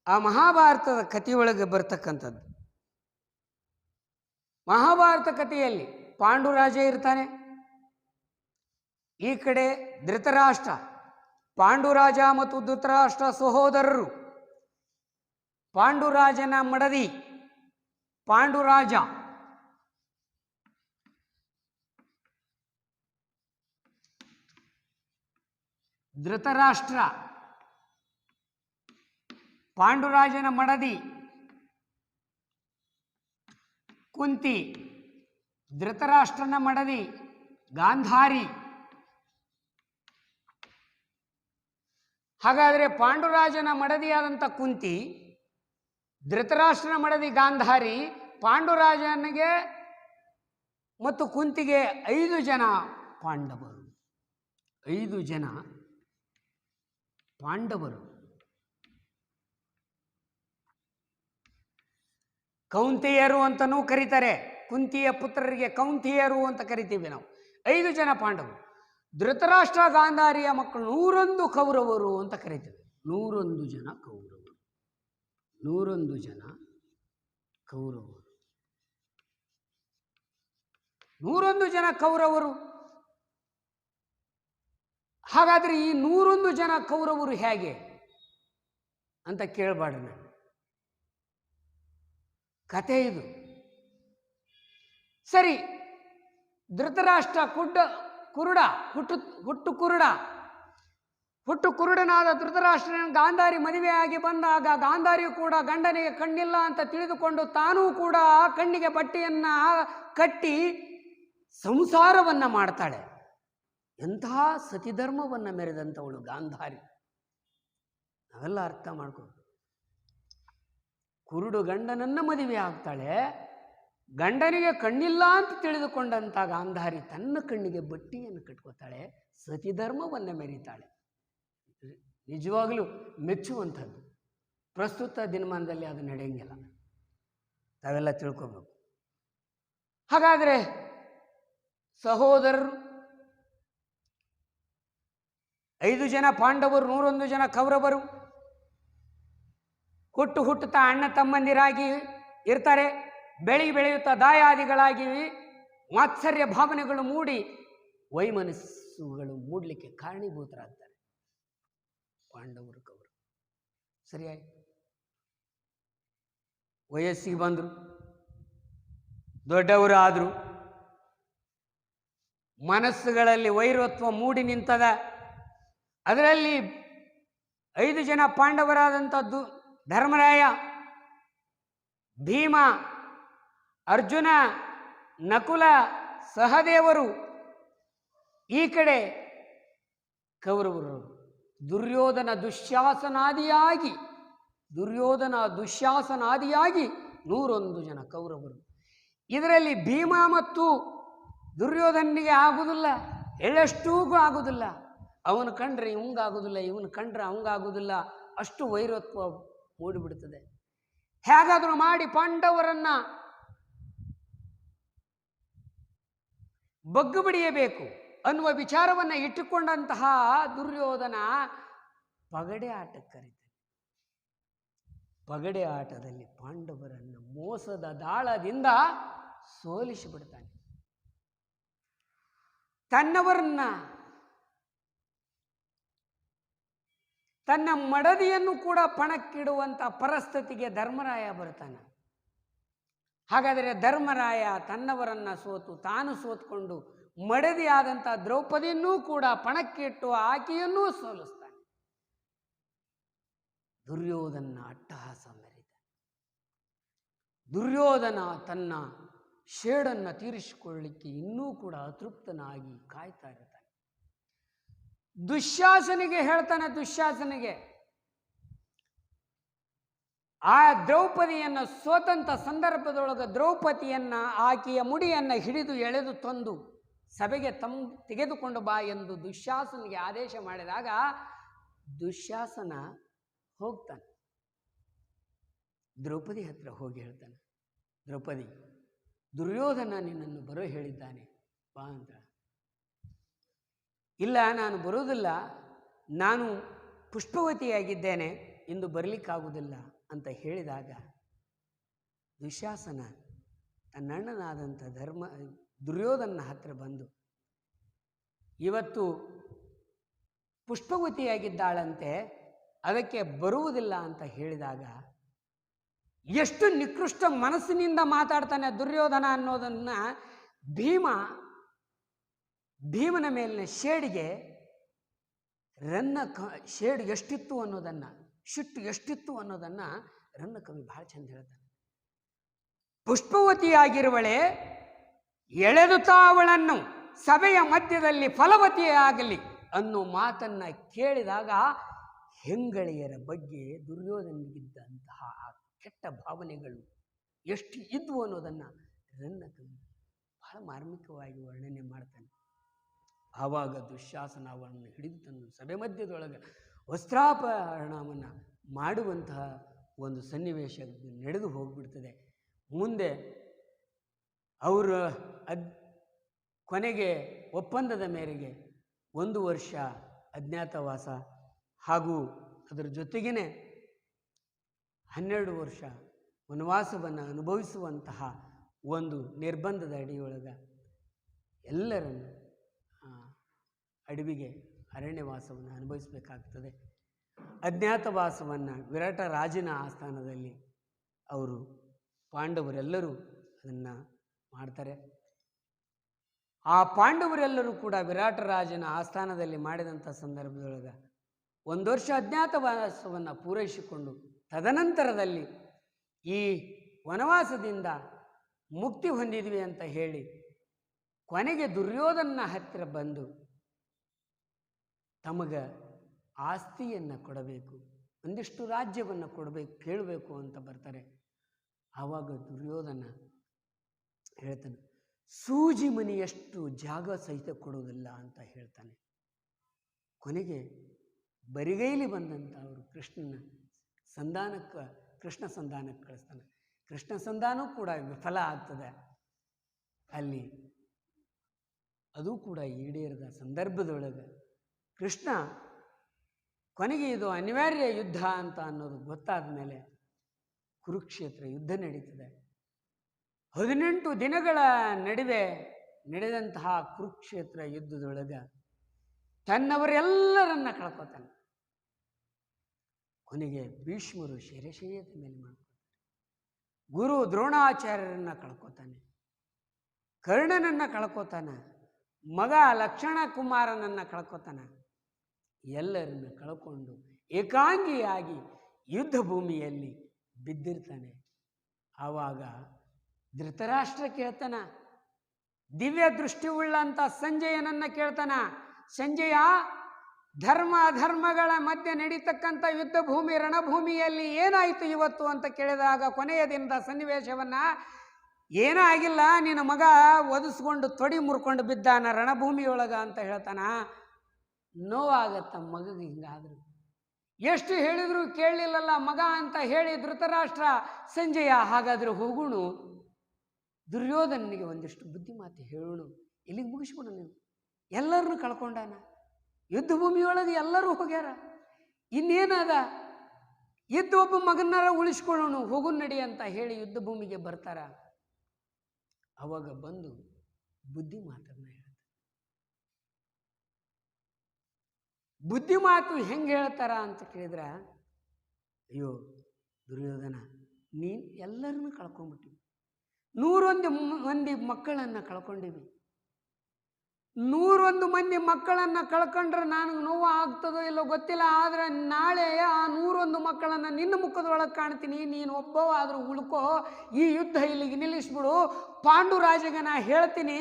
ಆ ಮಹಾಭಾರತದ ಕಥೆಯೊಳಗೆ ಬರ್ತಕ್ಕಂಥದ್ದು, ಮಹಾಭಾರತ ಕಥೆಯಲ್ಲಿ ಪಾಂಡುರಾಜ ಇರ್ತಾನೆ, ಈ ಕಡೆ ಧೃತರಾಷ್ಟ್ರ. ಪಾಂಡುರಾಜ ಮತ್ತು ಧೃತರಾಷ್ಟ್ರ ಸಹೋದರರು. ಪಾಂಡುರಾಜನ ಮಡದಿ ಪಾಂಡುರಾಜ, ಧೃತರಾಷ್ಟ್ರ ಪಾಂಡುರಾಜನ ಮಡದಿ ಕುಂತಿ, ಧೃತರಾಷ್ಟ್ರನ ಮಡದಿ ಗಾಂಧಾರಿ. ಹಾಗಾದರೆ ಪಾಂಡುರಾಜನ ಮಡದಿಯಾದಂಥ ಕುಂತಿ, ಧೃತರಾಷ್ಟ್ರನ ಮಡದಿ ಗಾಂಧಾರಿ, ಪಾಂಡುರಾಜನಿಗೆ ಮತ್ತು ಕುಂತಿಗೆ 5 ಜನ ಪಾಂಡವರು. 5 ಜನ ಪಾಂಡವರು. ಕೌಂತೆಯರು ಅಂತನೂ ಕರೀತಾರೆ. ಕುಂತಿಯ ಪುತ್ರರಿಗೆ ಕೌಂತೆಯರು ಅಂತ ಕರಿತೀವಿ ನಾವು. 5 ಜನ ಪಾಂಡವರು. ಧೃತರಾಷ್ಟ್ರ ಗಾಂಧಾರಿಯ ಮಕ್ಕಳು 101 ಕೌರವರು ಅಂತ ಕರಿತೀವಿ. 101 ಜನ ಕೌರವರು. 101 ಜನ ಕೌರವರು. 101 ಜನ ಕೌರವರು. ಹಾಗಾದರೆ ಈ 101 ಜನ ಕೌರವರು ಹೇಗೆ ಅಂತ ಕೇಳಬಾರ್ದು. ನಾನು ಕಥೆ ಇದು. ಸರಿ, ಧೃತರಾಷ್ಟ್ರ ಹುಟ್ಟು ಕುರುಡನಾದ ಧೃತರಾಷ್ಟ್ರನ ಗಾಂಧಾರಿ ಮದುವೆಯಾಗಿ ಬಂದಾಗ ಗಾಂಧಾರಿಯು ಕೂಡ ಗಂಡನಿಗೆ ಕಣ್ಣಿಲ್ಲ ಅಂತ ತಿಳಿದುಕೊಂಡು ತಾನೂ ಕೂಡ ಕಣ್ಣಿಗೆ ಬಟ್ಟೆಯನ್ನು ಕಟ್ಟಿ ಸಂಸಾರವನ್ನು ಮಾಡ್ತಾಳೆ. ಎಂತಹ ಸತಿಧರ್ಮವನ್ನು ಮೆರೆದಂಥವಳು ಗಾಂಧಾರಿ. ನಾವೆಲ್ಲ ಅರ್ಥ ಮಾಡ್ಕೊ. ಕುರುಡು ಗಂಡನನ್ನ ಮದುವೆ ಆಗ್ತಾಳೆ. ಗಂಡನಿಗೆ ಕಣ್ಣಿಲ್ಲ ಅಂತ ತಿಳಿದುಕೊಂಡಂಥ ಗಾಂಧಾರಿ ತನ್ನ ಕಣ್ಣಿಗೆ ಬಟ್ಟೆಯನ್ನು ಕಟ್ಕೋತಾಳೆ, ಸತಿಧರ್ಮವನ್ನು ಮೆರೀತಾಳೆ. ನಿಜವಾಗಲೂ ಮೆಚ್ಚುವಂಥದ್ದು. ಪ್ರಸ್ತುತ ದಿನಮಾನದಲ್ಲಿ ಅದು ನಡೆಯಂಗಿಲ್ಲ, ತಾವೆಲ್ಲ ತಿಳ್ಕೊಬೇಕು. ಹಾಗಾದರೆ ಸಹೋದರರು 5 ಜನ ಪಾಂಡವರು, 101 ಜನ ಕೌರವರು ಹುಟ್ಟುತ್ತಾ ಅಣ್ಣ ತಮ್ಮಂದಿರಾಗಿ ಇರ್ತಾರೆ. ಬೆಳೆಯುತ್ತಾ ದಾಯಾದಿಗಳಾಗಿ ಮಾತ್ಸರ್ಯ ಭಾವನೆಗಳು ಮೂಡಿ ವೈಮನಸ್ಸುಗಳು ಮೂಡಲಿಕ್ಕೆ ಕಾರಣೀಭೂತರಾಗ್ತಾರೆ ಪಾಂಡವರು ಕೌರವರು. ಸರಿಯಾಗಿ ವಯಸ್ಸಿಗೆ ಬಂದರು, ದೊಡ್ಡವರು ಆದರು, ಮನಸ್ಸುಗಳಲ್ಲಿ ವೈರತ್ವ ಮೂಡಿ ನಿಂತದ. ಅದರಲ್ಲಿ 5 ಜನ ಪಾಂಡವರಾದಂಥದ್ದು ಧರ್ಮರಾಯ, ಭೀಮ, ಅರ್ಜುನ, ನಕುಲ, ಸಹದೇವರು. ಈ ಕಡೆ ಕೌರವರು ದುರ್ಯೋಧನ ದುಶ್ಯಾಸನಾದಿಯಾಗಿ 101 ಜನ ಕೌರವರು. ಇದರಲ್ಲಿ ಭೀಮ ಮತ್ತು ದುರ್ಯೋಧನಿಗೆ ಆಗುವುದಿಲ್ಲ, ಎಳ್ಳಷ್ಟೂಗೂ ಆಗುವುದಿಲ್ಲ. ಅವನು ಕಂಡ್ರೆ ಇವಂಗಾಗುವುದಿಲ್ಲ, ಇವನು ಕಂಡ್ರೆ ಅವಂಗಾಗುವುದಿಲ್ಲ, ಅಷ್ಟು ವೈರತ್ವ ಮೂಡಿಬಿಡುತ್ತದೆ. ಹೇಗಾದರೂ ಮಾಡಿ ಪಾಂಡವರನ್ನ ಬಗ್ಗು ಬಡಿಯಬೇಕು ಅನ್ನುವ ವಿಚಾರವನ್ನು ಇಟ್ಟುಕೊಂಡಂತಹ ದುರ್ಯೋಧನ ಪಗಡೆ ಆಟಕ್ಕೆ ಕರೀತಾನೆ. ಪಗಡೆ ಆಟದಲ್ಲಿ ಪಾಂಡವರನ್ನು ಮೋಸದ ದಾಳದಿಂದ ಸೋಲಿಸಿಬಿಡ್ತಾನೆ. ತನ್ನವರನ್ನ, ತನ್ನ ಮಡದಿಯನ್ನು ಕೂಡ ಪಣಕ್ಕಿಡುವಂಥ ಪರಿಸ್ಥಿತಿಗೆ ಧರ್ಮರಾಯ ಬರ್ತಾನೆ. ಹಾಗಾದರೆ ಧರ್ಮರಾಯ ತನ್ನವರನ್ನ ತಾನು ಸೋತ್ಕೊಂಡು ಮಡದಿಯಾದಂಥ ದ್ರೌಪದಿಯನ್ನೂ ಕೂಡ ಪಣಕ್ಕಿಟ್ಟು ಆಕೆಯನ್ನೂ ಸೋಲಿಸ್ತಾನೆ. ದುರ್ಯೋಧನ ಅಟ್ಟಹಾಸ ಮೆರೀತಾನೆ. ದುರ್ಯೋಧನ ತನ್ನ ಶೇಡನ್ನು ತೀರಿಸಿಕೊಳ್ಳಲಿಕ್ಕೆ ಇನ್ನೂ ಕೂಡ ಅತೃಪ್ತನಾಗಿ ಕಾಯ್ತಾ ಇರ್ತಾನೆ. ದುಶ್ಯಾಸನಿಗೆ ಹೇಳ್ತಾನೆ, ಆ ದ್ರೌಪದಿಯನ್ನು ಸೋತಂತ ಸಂದರ್ಭದೊಳಗೆ ದ್ರೌಪದಿಯನ್ನ ಆಕೆಯ ಮುಡಿಯನ್ನು ಹಿಡಿದು ಎಳೆದು ತಂದು ಸಭೆಗೆ ತೆಗೆದುಕೊಂಡು ಬಾ ಎಂದು ದುಶ್ಯಾಸನಿಗೆ ಆದೇಶ ಮಾಡಿದಾಗ ದುಶ್ಯಾಸನ ಹೋಗ್ತಾನೆ. ದ್ರೌಪದಿ ಹತ್ರ ಹೋಗಿ ಹೇಳ್ತಾನೆ, ದ್ರೌಪದಿ, ದುರ್ಯೋಧನ ನಿನ್ನನ್ನು ಬರೋ ಹೇಳಿದ್ದಾನೆ, ಬಾ ಅಂತ. ಇಲ್ಲ, ನಾನು ಬರೋದಿಲ್ಲ, ನಾನು ಪುಷ್ಪವತಿಯಾಗಿದ್ದೇನೆ, ಇಂದು ಬರಲಿಕ್ಕಾಗುವುದಿಲ್ಲ ಅಂತ ಹೇಳಿದಾಗ ದುಶ್ಯಾಸನ ತನ್ನಣ್ಣನಾದಂಥ ದುರ್ಯೋಧನ ಹತ್ರ ಬಂದು, ಇವತ್ತು ಪುಷ್ಪವತಿಯಾಗಿದ್ದಾಳಂತೆ, ಅದಕ್ಕೆ ಬರುವುದಿಲ್ಲ ಅಂತ ಹೇಳಿದಾಗ ಎಷ್ಟು ನಿಕೃಷ್ಟ ಮನಸ್ಸಿನಿಂದ ಮಾತಾಡ್ತಾನೆ ದುರ್ಯೋಧನ ಅನ್ನೋದನ್ನ ಭೀಮನ ಮೇಲಿನ ಶೇಡಿಗೆ ಶೇಡು ಎಷ್ಟಿತ್ತು ಅನ್ನೋದನ್ನ, ಶಿಟ್ಟು ಎಷ್ಟಿತ್ತು ಅನ್ನೋದನ್ನ ರನ್ನ ಕವಿ ಬಹಳ ಚಂದ ಹೇಳ್ತಾನೆ. ಪುಷ್ಪವತಿಯಾಗಿರುವಳೆ, ಎಳೆದುತ್ತಾ ಅವಳನ್ನು ಸಭೆಯ ಮಧ್ಯದಲ್ಲಿ ಫಲವತಿಯಾಗಲಿ ಅನ್ನೋ ಮಾತನ್ನ ಕೇಳಿದಾಗ ಹೆಂಗಳೆಯರ ಬಗ್ಗೆ ದುರ್ಯೋಧನಿಗಿದ್ದಂತಹ ಕೆಟ್ಟ ಭಾವನೆಗಳು ಎಷ್ಟು ಇದ್ವು ಅನ್ನೋದನ್ನು ರನ್ನ ಕವಿ ಬಹಳ ಮಾರ್ಮಿಕವಾಗಿ ವರ್ಣನೆ ಮಾಡ್ತಾನೆ. ಆವಾಗ ದುಶ್ಯಾಸನ ಅವಳನ್ನು ಹಿಡಿದು ತಂದು ಸಭೆ ಮಧ್ಯದೊಳಗೆ ವಸ್ತ್ರಾಪಹರಣವನ್ನು ಮಾಡುವಂತಹ ಒಂದು ಸನ್ನಿವೇಶ ನಡೆದು ಹೋಗ್ಬಿಡ್ತದೆ. ಮುಂದೆ ಅವರು ಕೊನೆಗೆ ಒಪ್ಪಂದದ ಮೇರೆಗೆ 1 ವರ್ಷ ಅಜ್ಞಾತವಾಸ ಹಾಗೂ ಅದರ ಜೊತೆಗೇ 12 ವರ್ಷ ವನವಾಸವನ್ನು ಅನುಭವಿಸುವಂತಹ ಒಂದು ನಿರ್ಬಂಧದ ಅಡಿಯೊಳಗೆ ಎಲ್ಲರನ್ನು ಅಡವಿಗೆ ಅರಣ್ಯವಾಸವನ್ನು ಅನುಭವಿಸಬೇಕಾಗ್ತದೆ. ಅಜ್ಞಾತವಾಸವನ್ನು ವಿರಾಟ ರಾಜನ ಆಸ್ಥಾನದಲ್ಲಿ ಅವರು ಪಾಂಡವರೆಲ್ಲರೂ ಅದನ್ನು ಮಾಡ್ತಾರೆ. ಆ ಪಾಂಡವರೆಲ್ಲರೂ ಕೂಡ ವಿರಾಟ ರಾಜನ ಆಸ್ಥಾನದಲ್ಲಿ ಮಾಡಿದಂಥ ಸಂದರ್ಭದೊಳಗೆ 1 ವರ್ಷ ಅಜ್ಞಾತವಾಸವನ್ನು ಪೂರೈಸಿಕೊಂಡು ತದನಂತರದಲ್ಲಿ ಈ ವನವಾಸದಿಂದ ಮುಕ್ತಿ ಹೊಂದಿದ್ವಿ ಅಂತ ಹೇಳಿ ಕೊನೆಗೆ ದುರ್ಯೋಧನ ಹತ್ತಿರ ಬಂದು ತಮಗೆ ಆಸ್ತಿಯನ್ನು ಕೊಡಬೇಕು, ಒಂದಿಷ್ಟು ರಾಜ್ಯವನ್ನು ಕೇಳಬೇಕು ಅಂತ ಬರ್ತಾರೆ. ಆವಾಗ ದುರ್ಯೋಧನ ಹೇಳ್ತಾನೆ, ಸೂಜಿ ಮನೆಯಷ್ಟು ಜಾಗ ಸಹಿತ ಕೊಡುವುದಿಲ್ಲ ಅಂತ ಹೇಳ್ತಾನೆ. ಕೊನೆಗೆ ಬರಿಗೈಲಿ ಬಂದಂಥ ಅವರು ಕೃಷ್ಣ ಸಂಧಾನಕ್ಕೆ ಕಳಿಸ್ತಾನೆ. ಕೃಷ್ಣ ಸಂಧಾನವೂ ಕೂಡ ವಿಫಲ ಆಗ್ತದೆ. ಅಲ್ಲಿ ಅದು ಕೂಡ ಈಡೇರದ ಸಂದರ್ಭದೊಳಗೆ ಕೃಷ್ಣ ಕೊನೆಗೆ ಇದು ಅನಿವಾರ್ಯ ಯುದ್ಧ ಅಂತ ಅನ್ನೋದು ಗೊತ್ತಾದ ಮೇಲೆ ಕುರುಕ್ಷೇತ್ರ ಯುದ್ಧ ನಡೀತದೆ. 18 ದಿನಗಳ ನಡುವೆ ನಡೆದಂತಹ ಕುರುಕ್ಷೇತ್ರ ಯುದ್ಧದೊಳಗೆ ತನ್ನವರೆಲ್ಲರನ್ನ ಕಳ್ಕೊತಾನೆ. ಕೊನೆಗೆ ಭೀಷ್ಮರು ಶಿರಶಯ್ಯದ ಮೇಲೆ ಮಾಡ್ಕೊತಾನೆ, ಗುರು ದ್ರೋಣಾಚಾರ್ಯರನ್ನ ಕಳ್ಕೊತಾನೆ, ಕರ್ಣನನ್ನ ಕಳ್ಕೊತಾನೆ, ಮಗ ಲಕ್ಷಣ ಕುಮಾರನನ್ನ ಕಳ್ಕೊತಾನೆ. ಎಲ್ಲರನ್ನ ಕಳ್ಕೊಂಡು ಏಕಾಂಗಿಯಾಗಿ ಯುದ್ಧ ಭೂಮಿಯಲ್ಲಿ ಬಿದ್ದಿರ್ತಾನೆ. ಆವಾಗ ಧೃತರಾಷ್ಟ್ರ ಕೇಳ್ತಾನ, ದಿವ್ಯ ದೃಷ್ಟಿ ಉಳ್ಳಂತ ಸಂಜಯನನ್ನ ಕೇಳ್ತಾನ, ಸಂಜಯ ಧರ್ಮ ಅಧರ್ಮಗಳ ಮಧ್ಯೆ ನಡೀತಕ್ಕಂಥ ಯುದ್ಧ ಭೂಮಿ ರಣಭೂಮಿಯಲ್ಲಿ ಏನಾಯಿತು ಇವತ್ತು ಅಂತ ಕೇಳಿದಾಗ ಕೊನೆಯ ದಿನದ ಸನ್ನಿವೇಶವನ್ನ ಏನೂ ಆಗಿಲ್ಲ, ನಿನ್ನ ಮಗ ಒದಿಸ್ಕೊಂಡು ತೊಡಿ ಮುರ್ಕೊಂಡು ಬಿದ್ದಾನ ರಣಭೂಮಿಯೊಳಗ ಅಂತ ಹೇಳ್ತಾನ. ನೋವಾಗತ್ತ ಮಗಗೆ. ಹಿಂಗಾದ್ರು ಎಷ್ಟು ಹೇಳಿದ್ರು ಕೇಳಲಿಲ್ಲಲ್ಲ ಮಗ ಅಂತ ಹೇಳಿ ಧೃತರಾಷ್ಟ್ರ ಸಂಜಯ ಹಾಗಾದ್ರೆ ಹೋಗುಣು, ದುರ್ಯೋಧನಿಗೆ ಒಂದಿಷ್ಟು ಬುದ್ಧಿ ಮಾತು ಹೇಳೋಣ, ಇಲ್ಲಿಗೆ ಮುಗಿಸ್ಬಿಡು ನೀವು. ಎಲ್ಲರನ್ನೂ ಕಳ್ಕೊಂಡಾನ, ಯುದ್ಧ ಭೂಮಿಯೊಳಗೆ ಎಲ್ಲರೂ ಹೋಗ್ಯಾರ, ಇನ್ನೇನದ, ಇದ್ದು ಒಬ್ಬ ಮಗನಾರ ಉಳಿಸ್ಕೊಳ್ಳೋಣ, ಹೋಗು ನಡಿ ಅಂತ ಹೇಳಿ ಯುದ್ಧ ಭೂಮಿಗೆ ಬರ್ತಾರ. ಅವಾಗ ಬಂದು ಬುದ್ಧಿ ಮಾತನ್ನ ಹೇಳ್ತಾರೆ. ಬುದ್ಧಿ ಮಾತು ಹೆಂಗೆ ಹೇಳ್ತಾರ ಅಂತ ಕೇಳಿದ್ರ, ಅಯ್ಯೋ ದುರ್ಯೋಧನ, ನೀನು ಎಲ್ಲರನ್ನೂ ಕಳ್ಕೊಂಡ್ಬಿಟ್ಟಿವಿ, 101 ಮಂದಿ ಮಕ್ಕಳನ್ನು ಕಳ್ಕೊಂಡಿವಿ. 101 ಮಂದಿ ಮಕ್ಕಳನ್ನು ಕಳ್ಕೊಂಡ್ರೆ ನನಗೆ ನೋವು ಆಗ್ತದೋ ಇಲ್ಲೋ ಗೊತ್ತಿಲ್ಲ, ಆದರೆ ನಾಳೆ ಆ 101 ಮಕ್ಕಳನ್ನು ನಿನ್ನ ಮುಖದೊಳಗೆ ಕಾಣ್ತೀನಿ, ನೀನು ಒಬ್ಬವಾದರೂ ಉಳ್ಕೋ, ಈ ಯುದ್ಧ ಇಲ್ಲಿಗೆ ನಿಲ್ಲಿಸ್ಬಿಡು. ಪಾಂಡುರಾಜಗೆ ನಾ ಹೇಳ್ತೀನಿ,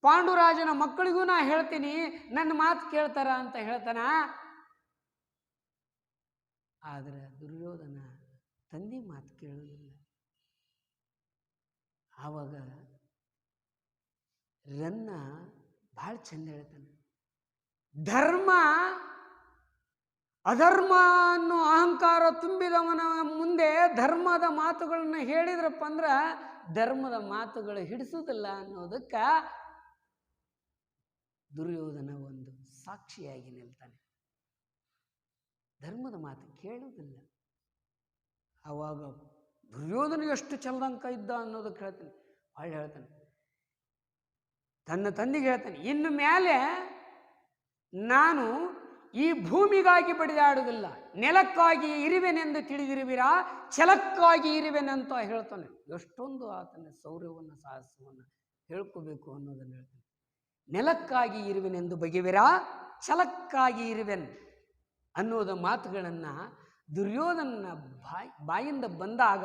ಪಾಂಡುರಾಜನ ಮಕ್ಕಳಿಗೂ ನಾ ಹೇಳ್ತೀನಿ, ನನ್ನ ಮಾತು ಕೇಳ್ತಾರ ಅಂತ ಹೇಳ್ತಾನ. ಆದರೆ ದುರ್ಯೋಧನ ತಂದೆ ಮಾತು ಕೇಳೋದಿಲ್ಲ. ಆವಾಗ ರನ್ನ ಭಾಳ ಚಂದ ಹೇಳ್ತಾನೆ, ಧರ್ಮ ಅಧರ್ಮ ಅನ್ನೋ ಅಹಂಕಾರ ತುಂಬಿದವನ ಮುಂದೆ ಧರ್ಮದ ಮಾತುಗಳನ್ನ ಹೇಳಿದ್ರಪ್ಪ ಅಂದ್ರೆ ಧರ್ಮದ ಮಾತುಗಳು ಹಿಡಿಸುವುದಿಲ್ಲ ಅನ್ನೋದಕ್ಕೆ ದುರ್ಯೋಧನ ಒಂದು ಸಾಕ್ಷಿಯಾಗಿ ನಿಲ್ತಾನೆ. ಧರ್ಮದ ಮಾತು ಕೇಳುವುದಿಲ್ಲ. ಆವಾಗ ದುರ್ಯೋಧನ ಎಷ್ಟು ಚಲದಂಕ ಇದ್ದ ಅನ್ನೋದಕ್ಕೆ ಹೇಳ್ತಾನೆ. ಹೊಳ್ಳಿ ಹೇಳ್ತಾನೆ, ತನ್ನ ತಂದೆಗೆ ಹೇಳ್ತಾನೆ, ಇನ್ನು ಮೇಲೆ ನಾನು ಈ ಭೂಮಿಗಾಗಿ ಬಡಿದಾಡುವುದಿಲ್ಲ, ನೆಲಕ್ಕಾಗಿ ಇರುವೆನೆಂದು ತಿಳಿದಿರುವಿರಾ, ಛಲಕ್ಕಾಗಿ ಇರುವೆನೆಂತ ಹೇಳ್ತಾನೆ. ಎಷ್ಟೊಂದು ಆತನ ಶೌರ್ಯವನ್ನು ಸಾಹಸವನ್ನು ಹೇಳ್ಕೋಬೇಕು ಅನ್ನೋದನ್ನು ಹೇಳ್ತಾನೆ. ನೆಲಕ್ಕಾಗಿ ಇರುವೆನೆಂದು ಬಗೆವಿರಾ, ಛಲಕ್ಕಾಗಿ ಇರುವೆನ್ ಅನ್ನೋದ ಮಾತುಗಳನ್ನು ದುರ್ಯೋಧನ ಬಾಯಿಂದ ಬಂದಾಗ,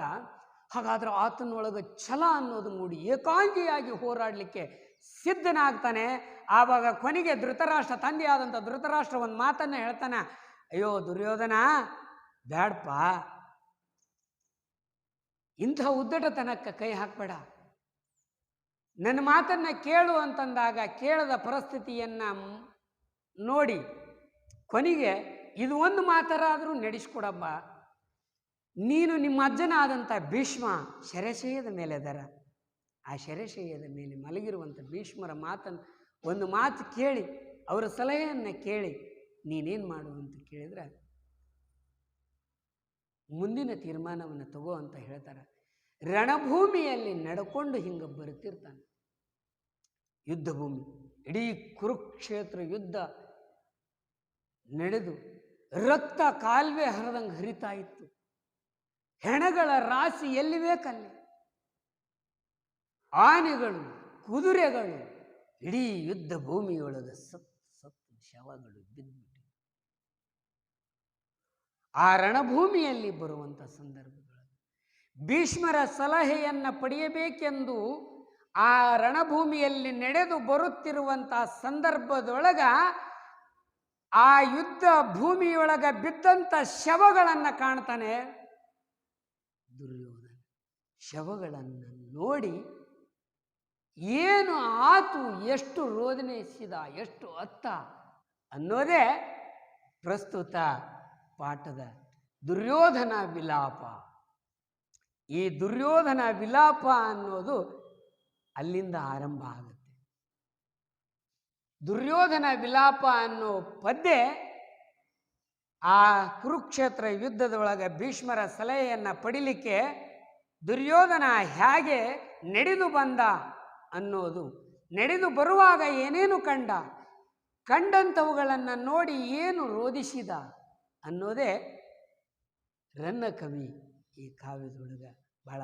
ಹಾಗಾದ್ರೆ ಆತನೊಳಗೆ ಛಲ ಅನ್ನೋದು ಮೂಡಿ ಏಕಾಂಗಿಯಾಗಿ ಹೋರಾಡಲಿಕ್ಕೆ ಸಿದ್ಧನಾಗ್ತಾನೆ. ಆವಾಗ ಕೊನೆಗೆ ಧೃತರಾಷ್ಟ್ರ, ತಂದೆಯಾದಂಥ ಧೃತರಾಷ್ಟ್ರ ಒಂದು ಮಾತನ್ನ ಹೇಳ್ತಾನೆ, ಅಯ್ಯೋ ದುರ್ಯೋಧನ ಬ್ಯಾಡಪ್ಪ, ಇಂಥ ಉದ್ದಟತನಕ್ಕೆ ಕೈ ಹಾಕಬೇಡ, ನನ್ನ ಮಾತನ್ನ ಕೇಳು ಅಂತಂದಾಗ ಕೇಳದ ಪರಿಸ್ಥಿತಿಯನ್ನ ನೋಡಿ ಕೊನೆಗೆ ಇದು ಒಂದು ಮಾತರಾದರೂ ನಡೆಸ್ಕೊಡಪ್ಪ, ನೀನು ನಿಮ್ಮ ಅಜ್ಜನಾದಂಥ ಭೀಷ್ಮ ಶರಶಯ್ಯದ ಮೇಲೆ ಅದರ, ಆ ಶರಶಯ್ಯದ ಮೇಲೆ ಮಲಗಿರುವಂಥ ಭೀಷ್ಮರ ಮಾತನ್ನು ಒಂದು ಮಾತು ಕೇಳಿ, ಅವರ ಸಲಹೆಯನ್ನು ಕೇಳಿ ನೀನೇನು ಮಾಡು ಅಂತ ಕೇಳಿದ್ರೆ ಮುಂದಿನ ತೀರ್ಮಾನವನ್ನು ತಗೋ ಅಂತ ಹೇಳ್ತಾರೆ. ರಣಭೂಮಿಯಲ್ಲಿ ನಡ್ಕೊಂಡು ಹಿಂಗೆ ಬರ್ತಿರ್ತಾನೆ. ಯುದ್ಧ ಭೂಮಿ, ಇಡೀ ಕುರುಕ್ಷೇತ್ರ ಯುದ್ಧ ನಡೆದು ರಕ್ತ ಕಾಲುವೆ ಹರಿದಂಗೆ ಹರಿತಾ ಇತ್ತು. ಹೆಣಗಳ ರಾಶಿ ಎಲ್ಲಿ ಬೇಕಲ್ಲಿ, ಆನೆಗಳು, ಕುದುರೆಗಳು, ಇಡೀ ಯುದ್ಧ ಭೂಮಿಯೊಳಗೆ ಸತ್ತು ಶವಗಳು ಬಿದ್ದುಬಿಟ್ಟು ಆ ರಣಭೂಮಿಯಲ್ಲಿ ಬರುವಂಥ ಸಂದರ್ಭಗಳು ಭೀಷ್ಮರ ಸಲಹೆಯನ್ನು ಪಡೆಯಬೇಕೆಂದು ಆ ರಣಭೂಮಿಯಲ್ಲಿ ನಡೆದು ಬರುತ್ತಿರುವಂಥ ಸಂದರ್ಭದೊಳಗ ಆ ಯುದ್ಧ ಭೂಮಿಯೊಳಗ ಬಿದ್ದಂಥ ಶವಗಳನ್ನು ಕಾಣ್ತಾನೆ ದುರ್ಯೋಧನ. ಶವಗಳನ್ನು ನೋಡಿ ಏನು ಆತು, ಎಷ್ಟು ರೋದನಿಸಿದ, ಎಷ್ಟು ಅತ್ತ ಅನ್ನೋದೇ ಪ್ರಸ್ತುತ ಪಾಠದ ದುರ್ಯೋಧನ ವಿಲಾಪ. ಈ ದುರ್ಯೋಧನ ವಿಲಾಪ ಅನ್ನೋದು ಅಲ್ಲಿಂದ ಆರಂಭ ಆಗುತ್ತೆ. ದುರ್ಯೋಧನ ವಿಲಾಪ ಅನ್ನೋ ಪದ್ಯ ಆ ಕುರುಕ್ಷೇತ್ರ ಯುದ್ಧದೊಳಗೆ ಭೀಷ್ಮರ ಸಲಹೆಯನ್ನು ಪಡಿಲಿಕ್ಕೆ ದುರ್ಯೋಧನ ಹೇಗೆ ನಡೆದು ಬಂದ ಅನ್ನೋದು, ನಡೆದು ಬರುವಾಗ ಏನೇನು ಕಂಡಂಥವುಗಳನ್ನು ನೋಡಿ ಏನು ರೋಧಿಸಿದ ಅನ್ನೋದೇ ರನ್ನ ಕವಿ ಈ ಕಾವ್ಯದೊಳಗೆ ಬಹಳ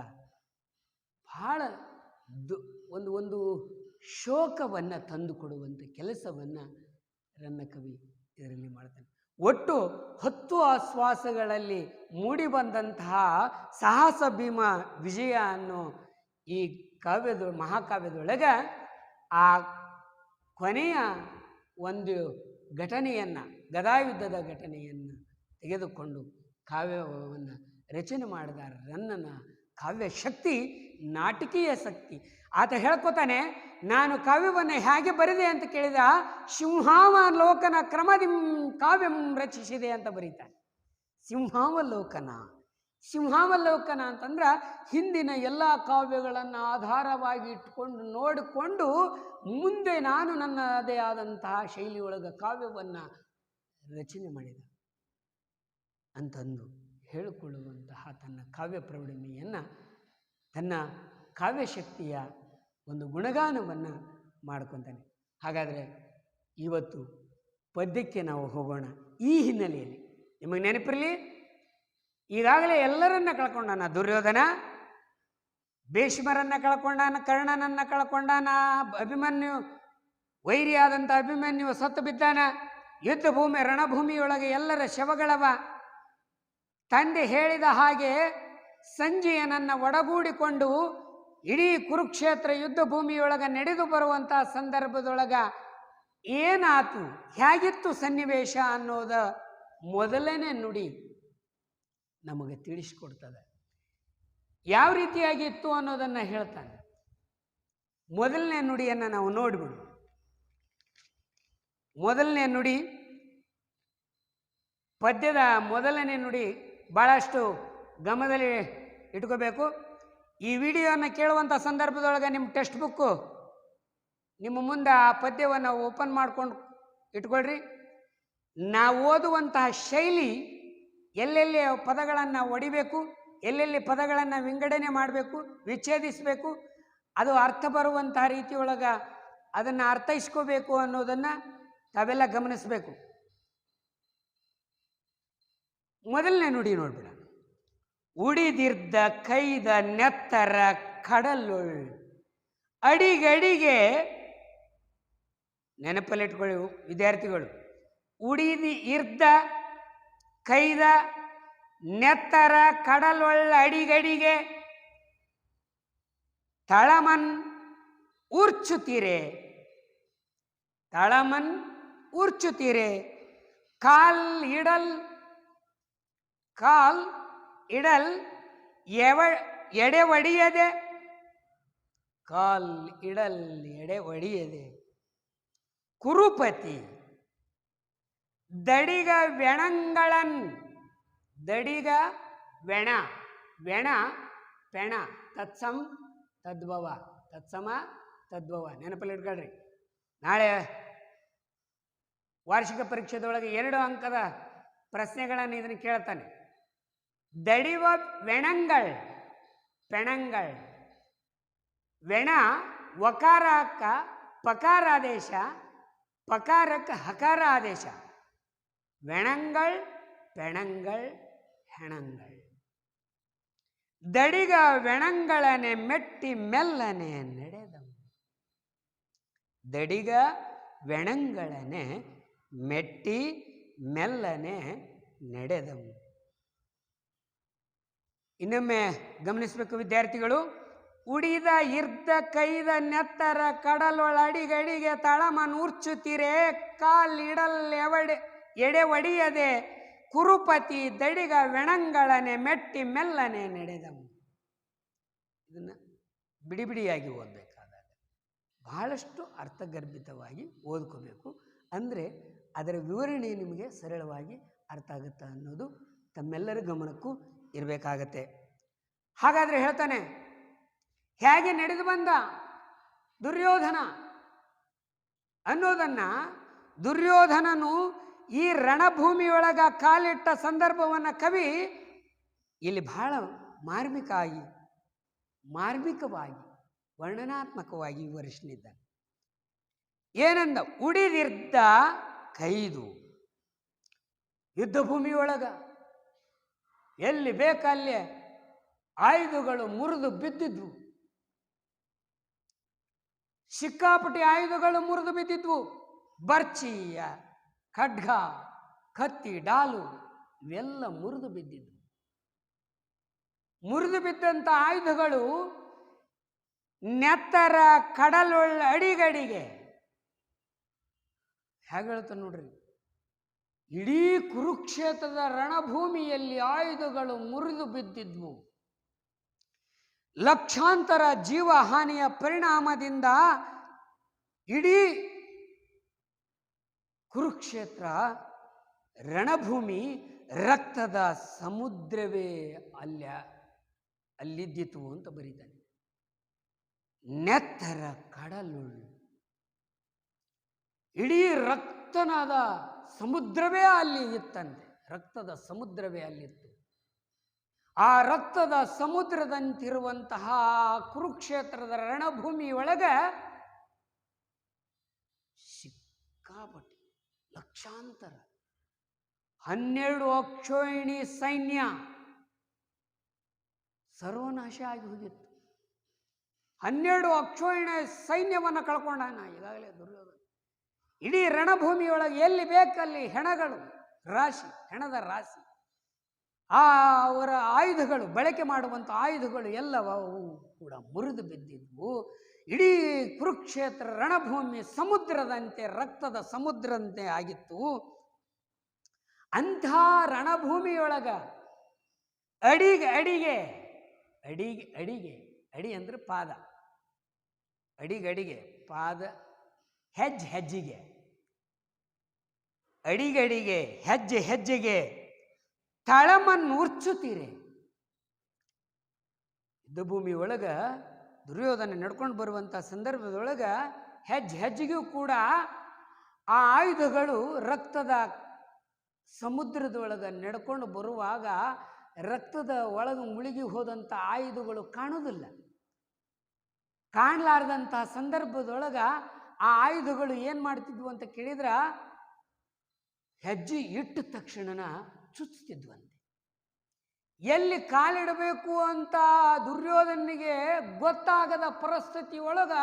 ಒಂದು ಶೋಕವನ್ನು ತಂದುಕೊಡುವಂಥ ಕೆಲಸವನ್ನು ರನ್ನ ಕವಿ ಇದರಲ್ಲಿ ಮಾಡ್ತಾನೆ. ಒಟ್ಟು 10 ಆಶ್ವಾಸಗಳಲ್ಲಿ ಮೂಡಿಬಂದಂತಹ ಸಾಹಸ ಭೀಮ ವಿಜಯ ಅನ್ನೋ ಈ ಮಹಾಕಾವ್ಯದೊಳಗೆ ಆ ಕೊನೆಯ ಒಂದು ಘಟನೆಯನ್ನು, ಗದಾಯುದ್ಧದ ಘಟನೆಯನ್ನು ತೆಗೆದುಕೊಂಡು ಕಾವ್ಯವನ್ನು ರಚನೆ ಮಾಡಿದ ರನ್ನನ ಕಾವ್ಯ ಶಕ್ತಿ ನಾಟಕೀಯ ಶಕ್ತಿ. ಆತ ಹೇಳ್ಕೊತಾನೆ, ನಾನು ಕಾವ್ಯವನ್ನು ಹೇಗೆ ಬರೆದೆ ಅಂತ ಕೇಳಿದ, ಸಿಂಹಾವಲೋಕನ ಕ್ರಮದಿಂ ಕಾವ್ಯಂ ರಚಿಸಿದೆ ಅಂತ ಬರೀತಾನೆ. ಸಿಂಹಾವಲೋಕನ, ಸಿಂಹಾವಲೋಕನ ಅಂತಂದ್ರೆ ಹಿಂದಿನ ಎಲ್ಲ ಕಾವ್ಯಗಳನ್ನು ಆಧಾರವಾಗಿ ಇಟ್ಕೊಂಡು ನೋಡಿಕೊಂಡು ಮುಂದೆ ನಾನು ನನ್ನದೇ ಆದಂತಹ ಶೈಲಿಯೊಳಗೆ ಕಾವ್ಯವನ್ನು ರಚನೆ ಮಾಡಿದ ಅಂತಂದು ಹೇಳಿಕೊಳ್ಳುವಂತಹ ತನ್ನ ಕಾವ್ಯ ಪ್ರೌಢಿಮೆಯನ್ನು, ತನ್ನ ಕಾವ್ಯಶಕ್ತಿಯ ಒಂದು ಗುಣಗಾನವನ್ನು ಮಾಡ್ಕೊತಾನೆ. ಹಾಗಾದರೆ ಇವತ್ತು ಪದ್ಯಕ್ಕೆ ನಾವು ಹೋಗೋಣ. ಈ ಹಿನ್ನೆಲೆಯಲ್ಲಿ ನಿಮಗೆ ನೆನಪಿರಲಿ, ಈಗಾಗಲೇ ಎಲ್ಲರನ್ನ ಕಳ್ಕೊಂಡಾನ. ದುರ್ಯೋಧನ ಭೀಷ್ಮರನ್ನು ಕಳ್ಕೊಂಡಾನ, ಕರ್ಣನನ್ನು ಕಳ್ಕೊಂಡಾನ, ಅಭಿಮನ್ಯು ವೈರಿಯಾದಂಥ ಅಭಿಮನ್ಯು ಸತ್ತು ಬಿದ್ದಾನ. ಯುದ್ಧ ಭೂಮಿ ರಣಭೂಮಿಯೊಳಗೆ ಎಲ್ಲರ ಶವಗಳವ. ತಂದೆ ಹೇಳಿದ ಹಾಗೆ ಸಂಜಯನನ್ನು ಒಡಗೂಡಿಕೊಂಡು ಇಡೀ ಕುರುಕ್ಷೇತ್ರ ಯುದ್ಧ ಭೂಮಿಯೊಳಗೆ ನಡೆದು ಬರುವಂಥ ಸಂದರ್ಭದೊಳಗ ಏನಾತು, ಹೇಗಿತ್ತು ಸನ್ನಿವೇಶ ಅನ್ನೋದ ಮೊದಲನೇ ನುಡಿ ನಮಗೆ ತಿಳಿಸ್ಕೊಡ್ತದೆ. ಯಾವ ರೀತಿಯಾಗಿತ್ತು ಅನ್ನೋದನ್ನು ಹೇಳ್ತಾನೆ. ಮೊದಲನೇ ನುಡಿಯನ್ನು ನಾವು ನೋಡಿಬಿಡು. ಮೊದಲನೇ ನುಡಿ, ಪದ್ಯದ ಮೊದಲನೇ ನುಡಿ ಭಾಳಷ್ಟು ಗಮನದಲ್ಲಿ ಇಟ್ಕೋಬೇಕು. ಈ ವಿಡಿಯೋನ ಕೇಳುವಂಥ ಸಂದರ್ಭದೊಳಗೆ ನಿಮ್ಮ ಟೆಕ್ಸ್ಟ್ ಬುಕ್ಕು ನಿಮ್ಮ ಮುಂದೆ ಆ ಪದ್ಯವನ್ನು ಓಪನ್ ಮಾಡ್ಕೊಂಡು ಇಟ್ಕೊಳ್ರಿ. ನಾವು ಓದುವಂತಹ ಶೈಲಿ, ಎಲ್ಲೆಲ್ಲಿ ಪದಗಳನ್ನು ಒಡಿಬೇಕು, ಎಲ್ಲೆಲ್ಲಿ ಪದಗಳನ್ನು ವಿಂಗಡಣೆ ಮಾಡಬೇಕು, ವಿಚ್ಛೇದಿಸಬೇಕು, ಅದು ಅರ್ಥ ಬರುವಂತಹ ರೀತಿಯೊಳಗೆ ಅದನ್ನು ಅರ್ಥೈಸ್ಕೋಬೇಕು ಅನ್ನೋದನ್ನು ತಾವೆಲ್ಲ ಗಮನಿಸಬೇಕು. ಮೊದಲನೇ ನುಡಿ ನೋಡ್ಬಿಡ. ಉಡಿದಿರ್ದ ಕೈದ ನೆತ್ತರ ಕಡಲೊಳ್ ಅಡಿಗಡಿಗೆ, ನೆನಪಲ್ಲಿಟ್ಕೊಳ್ಳಿ ವಿದ್ಯಾರ್ಥಿಗಳು, ಉಡಿದಿ ಇರ್ದ ಕೈದ ನೆತ್ತರ ಕಡಲೊಳ್ಳ ಅಡಿಗಡಿಗೆ ತಳಮನ್ ಊರ್ಚುತ್ತೀರೆ, ತಳಮನ್ ಊರ್ಚುತ್ತೀರೆ, ಕಾಲ್ ಇಡಲ್ ಎಡೆ ಒಡಿಯದೆ, ಕಾಲ್ ಇಡಲ್ ಎಡೆ ಒಡಿಯದೆ, ಕುರುಪತಿ ದಡಿಗ ವೆಣಂಗಳನ್, ದಡಿಗ ವೆಣ, ವೆಣ ಪೆಣ, ತತ್ಸಮ ತದ್ಭವ, ತತ್ಸಮ ತದ್ಭವ. ನೆನಪಲ್ಲಿ ಇಟ್ಕೊಳ್ರಿ. ನಾಳೆ ವಾರ್ಷಿಕ ಪರೀಕ್ಷೆದೊಳಗೆ 2 ಅಂಕದ ಪ್ರಶ್ನೆಗಳನ್ನು ಇದನ್ನು ಕೇಳ್ತಾನೆ. ದಡಿವ ವೆಣಂಗಳ್, ಪೆಣಂಗಳ್, ವೆಣ ವಕಾರಕ್ಕ ಪಕಾರಾದೇಶ, ಪಕಾರಕ್ಕೆ ಹಕಾರ ಆದೇಶ. ವೆಣಂಗಳ್ ಪೆಣಂಗಳ್ ಹೆಣಂಗಳ್. ದಡಿಗ ವೆಣಂಗಳನೆ ಮೆಟ್ಟಿ ಮೆಲ್ಲನೆ ನಡೆದ, ದಡಿಗ ವೆಣಂಗಳನೆ ಮೆಟ್ಟಿ ಮೆಲ್ಲನೆ ನಡೆದವು. ಇನ್ನೊಮ್ಮೆ ಗಮನಿಸಬೇಕು ವಿದ್ಯಾರ್ಥಿಗಳು. ಉಡಿದ ಇರ್ದ ಕೈದ ನೆತ್ತರ ಕಡಲೊಳ ಅಡಿಗಡಿಗೆ ತಳಮನ್ ಊರ್ಚುತ್ತೀರೆ, ಕಾಲ್ ಇಡಲ್ ಎಡೆ ಒಡಿಯದೆ, ಕುರುಪತಿ ದಡಿಗ ವೆಣಂಗಳನೆ ಮೆಟ್ಟಿ ಮೆಲ್ಲನೆ ನಡೆದವು. ಇದನ್ನು ಬಿಡಿ ಬಿಡಿಯಾಗಿ ಓದಬೇಕಾದಾಗ ಬಹಳಷ್ಟು ಅರ್ಥಗರ್ಭಿತವಾಗಿ ಓದ್ಕೋಬೇಕು. ಅಂದರೆ ಅದರ ವಿವರಣೆ ನಿಮಗೆ ಸರಳವಾಗಿ ಅರ್ಥ ಆಗುತ್ತೆ ಅನ್ನೋದು ತಮ್ಮೆಲ್ಲರ ಗಮನಕ್ಕೂ ಇರಬೇಕಾಗತ್ತೆ. ಹಾಗಾದರೆ ಹೇಳ್ತಾನೆ, ಹೇಗೆ ನಡೆದು ಬಂದ ದುರ್ಯೋಧನ ಅನ್ನೋದನ್ನು, ದುರ್ಯೋಧನನು ಈ ರಣಭೂಮಿಯೊಳಗ ಕಾಲಿಟ್ಟ ಸಂದರ್ಭವನ್ನು ಕವಿ ಇಲ್ಲಿ ಬಹಳ ಮಾರ್ಮಿಕವಾಗಿ ವರ್ಣನಾತ್ಮಕವಾಗಿ ವಿವರಿಸಲಿದ್ದಾನೆ. ಏನಂದ? ಉಡಿದಿರ್ದ ಕೈದು, ಯುದ್ಧ ಭೂಮಿಯೊಳಗ ಎಲ್ಲಿ ಬೇಕಲ್ಲೇ ಆಯುಧಗಳು ಮುರಿದು ಬಿದ್ದಿದ್ವು. ಸಿಕ್ಕಾಪಟ್ಟಿ ಆಯುಧಗಳು ಮುರಿದು ಬಿದ್ದಿದ್ವು. ಬರ್ಚಿಯ ಖಡ್ಗ, ಕತ್ತಿ, ಡಾಲು ಇವೆಲ್ಲ ಮುರಿದು ಬಿದ್ದಿದ್ವು. ಮುರಿದು ಬಿದ್ದಂಥ ಆಯುಧಗಳು ನೆತ್ತರ ಕಡಲೊಳ್ಳ ಅಡಿಗಡಿಗೆ ಹೇಗೆ ಹೇಳ್ತಾನೆ ನೋಡ್ರಿ, ಇಡೀ ಕುರುಕ್ಷೇತ್ರದ ರಣಭೂಮಿಯಲ್ಲಿ ಆಯುಧಗಳು ಮುರಿದು ಬಿದ್ದಿದ್ವು. ಲಕ್ಷಾಂತರ ಜೀವ ಹಾನಿಯ ಪರಿಣಾಮದಿಂದ ಇಡೀ ಕುರುಕ್ಷೇತ್ರ ರಣಭೂಮಿ ರಕ್ತದ ಸಮುದ್ರವೇ ಅಲ್ಲಿದ್ದಿತು ಅಂತ ಬರೀತಾನೆ. ನೆತ್ತರ ಕಡಲು, ಇಡೀ ರಕ್ತನಾದ ಸಮುದ್ರವೇ ಅಲ್ಲಿ ಇತ್ತಂತೆ. ರಕ್ತದ ಸಮುದ್ರವೇ ಅಲ್ಲಿತ್ತು. ಆ ರಕ್ತದ ಸಮುದ್ರದಂತಿರುವಂತಹ ಕುರುಕ್ಷೇತ್ರದ ರಣಭೂಮಿಯೊಳಗೆ ಸಿಕ್ಕಾಪಟ್ಟೆ ಲಕ್ಷಾಂತರ 12 ಅಕ್ಷೋಹಿಣಿ ಸೈನ್ಯ ಸರ್ವನಾಶ ಆಗಿ ಹೋಗಿತ್ತು. 12 ಅಕ್ಷೋಹಿಣಿ ಸೈನ್ಯವನ್ನು ಕಳ್ಕೊಂಡಾನ ಈಗಾಗಲೇ ದುರ್ಯೋಧನ. ಇಡೀ ರಣಭೂಮಿಯೊಳಗೆ ಎಲ್ಲಿ ಬೇಕಲ್ಲಿ ಹೆಣಗಳು ರಾಶಿ, ಹೆಣದ ರಾಶಿ. ಅವರ ಆಯುಧಗಳು, ಬಳಕೆ ಮಾಡುವಂಥ ಆಯುಧಗಳು ಎಲ್ಲವೂ ಕೂಡ ಮುರಿದು ಬಿದ್ದಿದ್ವು. ಇಡೀ ಕುರುಕ್ಷೇತ್ರ ರಣಭೂಮಿ ಸಮುದ್ರದಂತೆ, ರಕ್ತದ ಸಮುದ್ರದಂತೆ ಆಗಿತ್ತು. ಅಂಥ ರಣಭೂಮಿಯೊಳಗ ಅಡಿಗೆ ಅಡಿ ಅಂದ್ರೆ ಪಾದ, ಅಡಿಗೆ ಪಾದ, ಹೆಜ್ಜೆಗೆ ಅಡಿಗೆ ಹೆಜ್ಜೆಗೆ ತಳಮನ್ನು ಉರ್ಚುತ್ತೀರಿ. ಯುದ್ಧ ಭೂಮಿ ಒಳಗ ದುರ್ಯೋಧನ ನಡ್ಕೊಂಡು ಬರುವಂಥ ಸಂದರ್ಭದೊಳಗ ಹೆಜ್ಜೆಗೂ ಕೂಡ ಆ ಆಯುಧಗಳು ರಕ್ತದ ಸಮುದ್ರದೊಳಗೆ ನಡ್ಕೊಂಡು ಬರುವಾಗ ರಕ್ತದ ಒಳಗೆ ಮುಳುಗಿ ಹೋದಂಥ ಆಯುಧಗಳು ಕಾಣೋದಿಲ್ಲ. ಕಾಣಲಾರ್ದಂಥ ಸಂದರ್ಭದೊಳಗ ಆ ಆಯುಧಗಳು ಏನು ಮಾಡ್ತಿದ್ವು ಅಂತ ಕೇಳಿದ್ರ, ಹೆಜ್ಜೆ ಇಟ್ಟ ತಕ್ಷಣನ ಚುಚ್ಚುತ್ತಿದ್ವಂತೆ. ಎಲ್ಲಿ ಕಾಲಿಡಬೇಕು ಅಂತ ದುರ್ಯೋಧನಿಗೆ ಗೊತ್ತಾಗದ ಪರಿಸ್ಥಿತಿ ಒಳಗ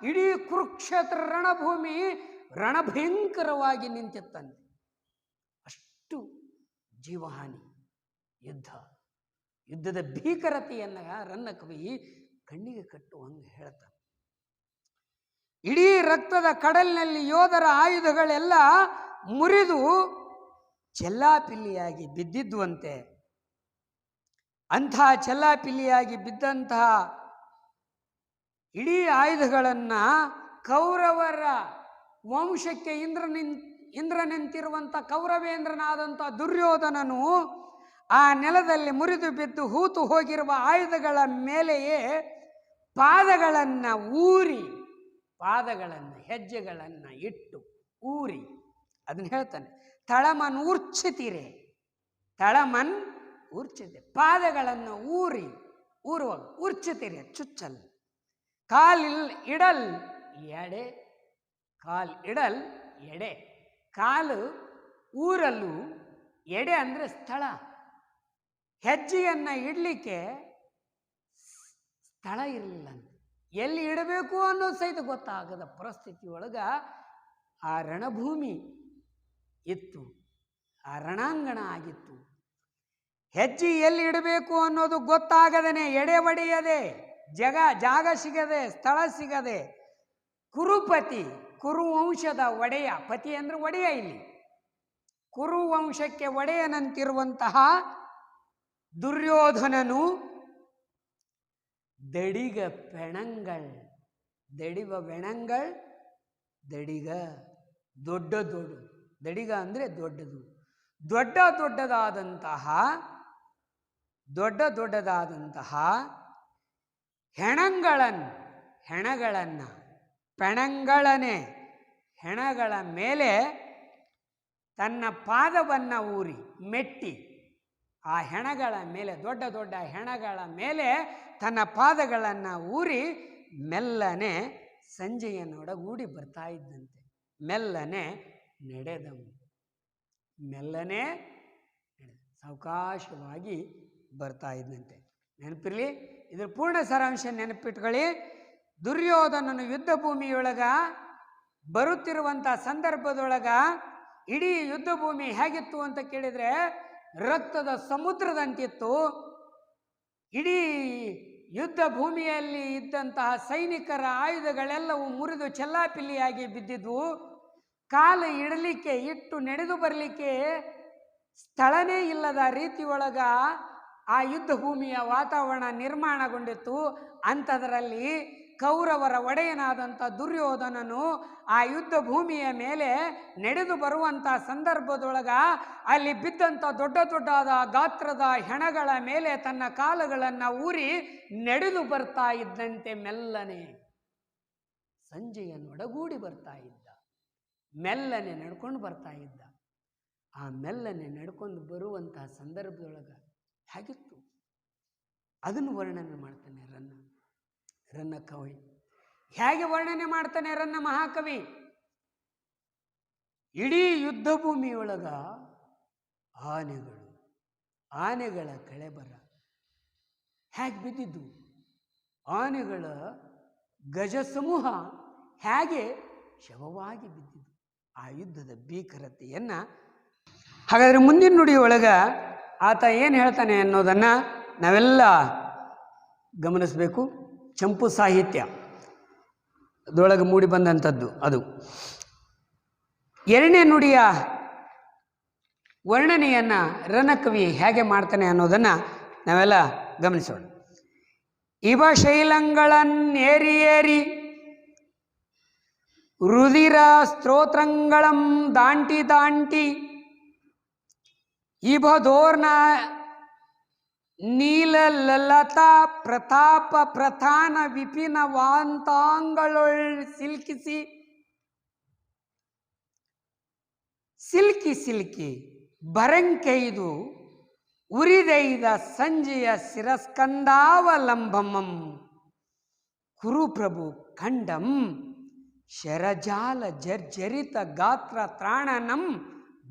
ಇಡೀ ಕುರುಕ್ಷೇತ್ರ ರಣಭೂಮಿ ರಣಭಯಂಕರವಾಗಿ ನಿಂತಿತ್ತಂತೆ. ಅಷ್ಟು ಜೀವಹಾನಿ, ಯುದ್ಧದ ಭೀಕರತೆಯನ್ನ ರನ್ನ ಕವಿ ಕಣ್ಣಿಗೆ ಕಟ್ಟುವಂಗೆ ಹೇಳ್ತಾನೆ. ಇಡೀ ರಕ್ತದ ಕಡಲಿನಲ್ಲಿ ಯೋಧರ ಆಯುಧಗಳೆಲ್ಲ ಮುರಿದು ಚೆಲ್ಲಾಪಿಲ್ಲಿಯಾಗಿ ಬಿದ್ದಿದ್ವಂತೆ. ಅಂಥ ಚೆಲ್ಲಾಪಿಲ್ಲಿಯಾಗಿ ಬಿದ್ದಂತಹ ಇಡೀ ಆಯುಧಗಳನ್ನು ಕೌರವರ ವಂಶಕ್ಕೆ ಇಂದ್ರನೆಂತಿರುವಂಥ ಕೌರವೇಂದ್ರನಾದಂಥ ದುರ್ಯೋಧನನು ಆ ನೆಲದಲ್ಲಿ ಮುರಿದು ಬಿದ್ದು ಹೂತು ಹೋಗಿರುವ ಆಯುಧಗಳ ಮೇಲೆಯೇ ಪಾದಗಳನ್ನು ಹೆಜ್ಜೆಗಳನ್ನು ಇಟ್ಟು ಊರಿ ಅದನ್ನು ಹೇಳ್ತಾನೆ. ತಳಮನ್ ಊರ್ಚಿತೀರೆ, ತಳಮನ್ ಊರ್ಚಿತೆ, ಪಾದಗಳನ್ನು ಊರುವಾಗ ಉರ್ಚಿತೀರೆ, ಚುಚ್ಚಲ್. ಇಡಲ್ ಎಡೆ, ಕಾಲು ಊರಲು, ಎಡೆ ಅಂದರೆ ಸ್ಥಳ. ಹೆಜ್ಜೆಯನ್ನು ಇಡಲಿಕ್ಕೆ ಸ್ಥಳ ಇರಲಿಲ್ಲ ಅಂತ, ಎಲ್ಲಿ ಇಡಬೇಕು ಅನ್ನೋದು ಸಹಿತ ಗೊತ್ತಾಗದ ಪರಿಸ್ಥಿತಿ ಒಳಗ ಆ ರಣಭೂಮಿ ಇತ್ತು, ಆ ರಣಾಂಗಣ ಆಗಿತ್ತು. ಹೆಜ್ಜೆ ಎಲ್ಲಿ ಇಡಬೇಕು ಅನ್ನೋದು ಗೊತ್ತಾಗದೇನೆ, ಎಡೆ ಒಡೆಯದೆ, ಜಾಗ ಸಿಗದೆ, ಸ್ಥಳ ಸಿಗದೆ, ಕುರುವಂಶದ ಒಡೆಯ, ಪತಿ ಅಂದ್ರೆ ಒಡೆಯ, ಇಲ್ಲಿ ಕುರುವಂಶಕ್ಕೆ ಒಡೆಯನಂತಿರುವಂತಹ ದುರ್ಯೋಧನನು ದಡಿಗ ದಡಿಗ ದಡಿಗ ಅಂದರೆ ದೊಡ್ಡದು, ದೊಡ್ಡದಾದಂತಹ ಹೆಣಗಳ ಮೇಲೆ ತನ್ನ ಪಾದವನ್ನು ಊರಿ ಮೆಟ್ಟಿ, ಆ ಹೆಣಗಳ ಮೇಲೆ, ದೊಡ್ಡ ಹೆಣಗಳ ಮೇಲೆ ತನ್ನ ಪಾದಗಳನ್ನು ಊರಿ ಮೆಲ್ಲನೆ ಸಂಜೆಯನ್ನೊಡಗೂಡಿ ಬರ್ತಾ ಇದ್ದಂತೆ. ಮೆಲ್ಲನೆ ನಡೆದವು, ಸಾವಕಾಶವಾಗಿ ಬರ್ತಾ ಇದ್ದಂತೆ. ನೆನಪಿರಲಿ, ಇದ್ರ ಪೂರ್ಣ ಸಾರಾಂಶ ನೆನಪಿಟ್ಕೊಳ್ಳಿ. ದುರ್ಯೋಧನನು ಯುದ್ಧ ಭೂಮಿಯೊಳಗ ಬರುತ್ತಿರುವಂಥ ಸಂದರ್ಭದೊಳಗ ಇಡೀ ಯುದ್ಧ ಭೂಮಿ ಹೇಗಿತ್ತು ಅಂತ ಕೇಳಿದರೆ ರಕ್ತದ ಸಮುದ್ರದಂತಿತ್ತು. ಇಡೀ ಯುದ್ಧ ಭೂಮಿಯಲ್ಲಿ ಇದ್ದಂತಹ ಸೈನಿಕರ ಆಯುಧಗಳೆಲ್ಲವೂ ಮುರಿದು ಚೆಲ್ಲಾಪಿಲ್ಲಿಯಾಗಿ ಬಿದ್ದಿದ್ವು. ಕಾಲು ಇಡಲಿಕ್ಕೆ ಇಟ್ಟು ನಡೆದು ಬರಲಿಕ್ಕೆ ಸ್ಥಳನೇ ಇಲ್ಲದ ರೀತಿಯೊಳಗ ಆ ಯುದ್ಧ ಭೂಮಿಯ ವಾತಾವರಣ ನಿರ್ಮಾಣಗೊಂಡಿತ್ತು. ಅಂಥದರಲ್ಲಿ ಕೌರವರ ಒಡೆಯನಾದಂಥ ದುರ್ಯೋಧನನು ಆ ಯುದ್ಧ ಭೂಮಿಯ ಮೇಲೆ ನಡೆದು ಬರುವಂಥ ಸಂದರ್ಭದೊಳಗ ಅಲ್ಲಿ ಬಿದ್ದಂಥ ದೊಡ್ಡ ದೊಡ್ಡದಾದ ಗಾತ್ರದ ಹೆಣಗಳ ಮೇಲೆ ತನ್ನ ಕಾಲುಗಳನ್ನು ಊರಿ ನಡೆದು ಬರ್ತಾ ಇದ್ದಂತೆ ಮೆಲ್ಲನೆ ಸಂಜೆಯನ್ನೊಡಗೂಡಿ ಬರ್ತಾ ಇದ್ದ. ಮೆಲ್ಲನೆ ನಡ್ಕೊಂಡು ಬರ್ತಾ ಇದ್ದ. ಆ ಮೆಲ್ಲನೆ ನಡ್ಕೊಂಡು ಬರುವಂತಹ ಸಂದರ್ಭದೊಳಗೆ ಹೇಗಿತ್ತು ಅದನ್ನು ವರ್ಣನೆ ಮಾಡ್ತಾನೆ ರನ್ನ ಕವಿ. ಹೇಗೆ ವರ್ಣನೆ ಮಾಡ್ತಾನೆ ರನ್ನ ಮಹಾಕವಿ? ಇಡೀ ಯುದ್ಧ ಭೂಮಿಯೊಳಗ ಆನೆಗಳ ಕಳೆಬರ ಹೇಗೆ ಬಿದ್ದಿದ್ದು, ಆನೆಗಳ ಗಜ ಸಮೂಹ ಹೇಗೆ ಶವವಾಗಿ ಬಿದ್ದಿದ್ದು, ಆ ಯುದ್ಧದ ಭೀಕರತೆಯನ್ನ. ಹಾಗಾದ್ರೆ ಮುಂದಿನ ನುಡಿಯೊಳಗ ಆತ ಏನು ಹೇಳ್ತಾನೆ ಅನ್ನೋದನ್ನ ನಾವೆಲ್ಲ ಗಮನಿಸಬೇಕು. ಚಂಪು ಸಾಹಿತ್ಯ ಅದರೊಳಗೆ ಮೂಡಿ ಬಂದಂಥದ್ದು ಅದು. ಎರಡನೇ ನುಡಿಯ ವರ್ಣನೆಯನ್ನ ರನ್ನಕವಿ ಹೇಗೆ ಮಾಡ್ತಾನೆ ಅನ್ನೋದನ್ನ ನಾವೆಲ್ಲ ಗಮನಿಸೋಣ. ಇವ ಶೈಲಂಗಳನ್ನೇರಿ ಏರಿ ರುದಿರ ಸ್ತೋತ್ರಗಳಂ ದಾಂಟಿ ದಾಂಟಿ ಇಭದೋರ್ನ ನೀಲ ಲಲತಾ ಪ್ರತಾಪ ಪ್ರಧಾನ ವಿಪಿನ ವಾಂತಾಂಗಳೊಳ್ ಸಿಲ್ಕಿಸಿ ಸಿಲ್ಕಿ ಸಿಲ್ಕಿ ಬರಂಕೆಯ್ದು ಉರಿದೈದ ಸಂಜೆಯ ಶಿರಸ್ಕಂದಾವಲಂಬಮಂ ಕುರುಪ್ರಭು ಖಂಡಂ ಶರಜಾಲ ಜರ್ಜರಿತ ಗಾತ್ರ ತ್ರಾಣನಂ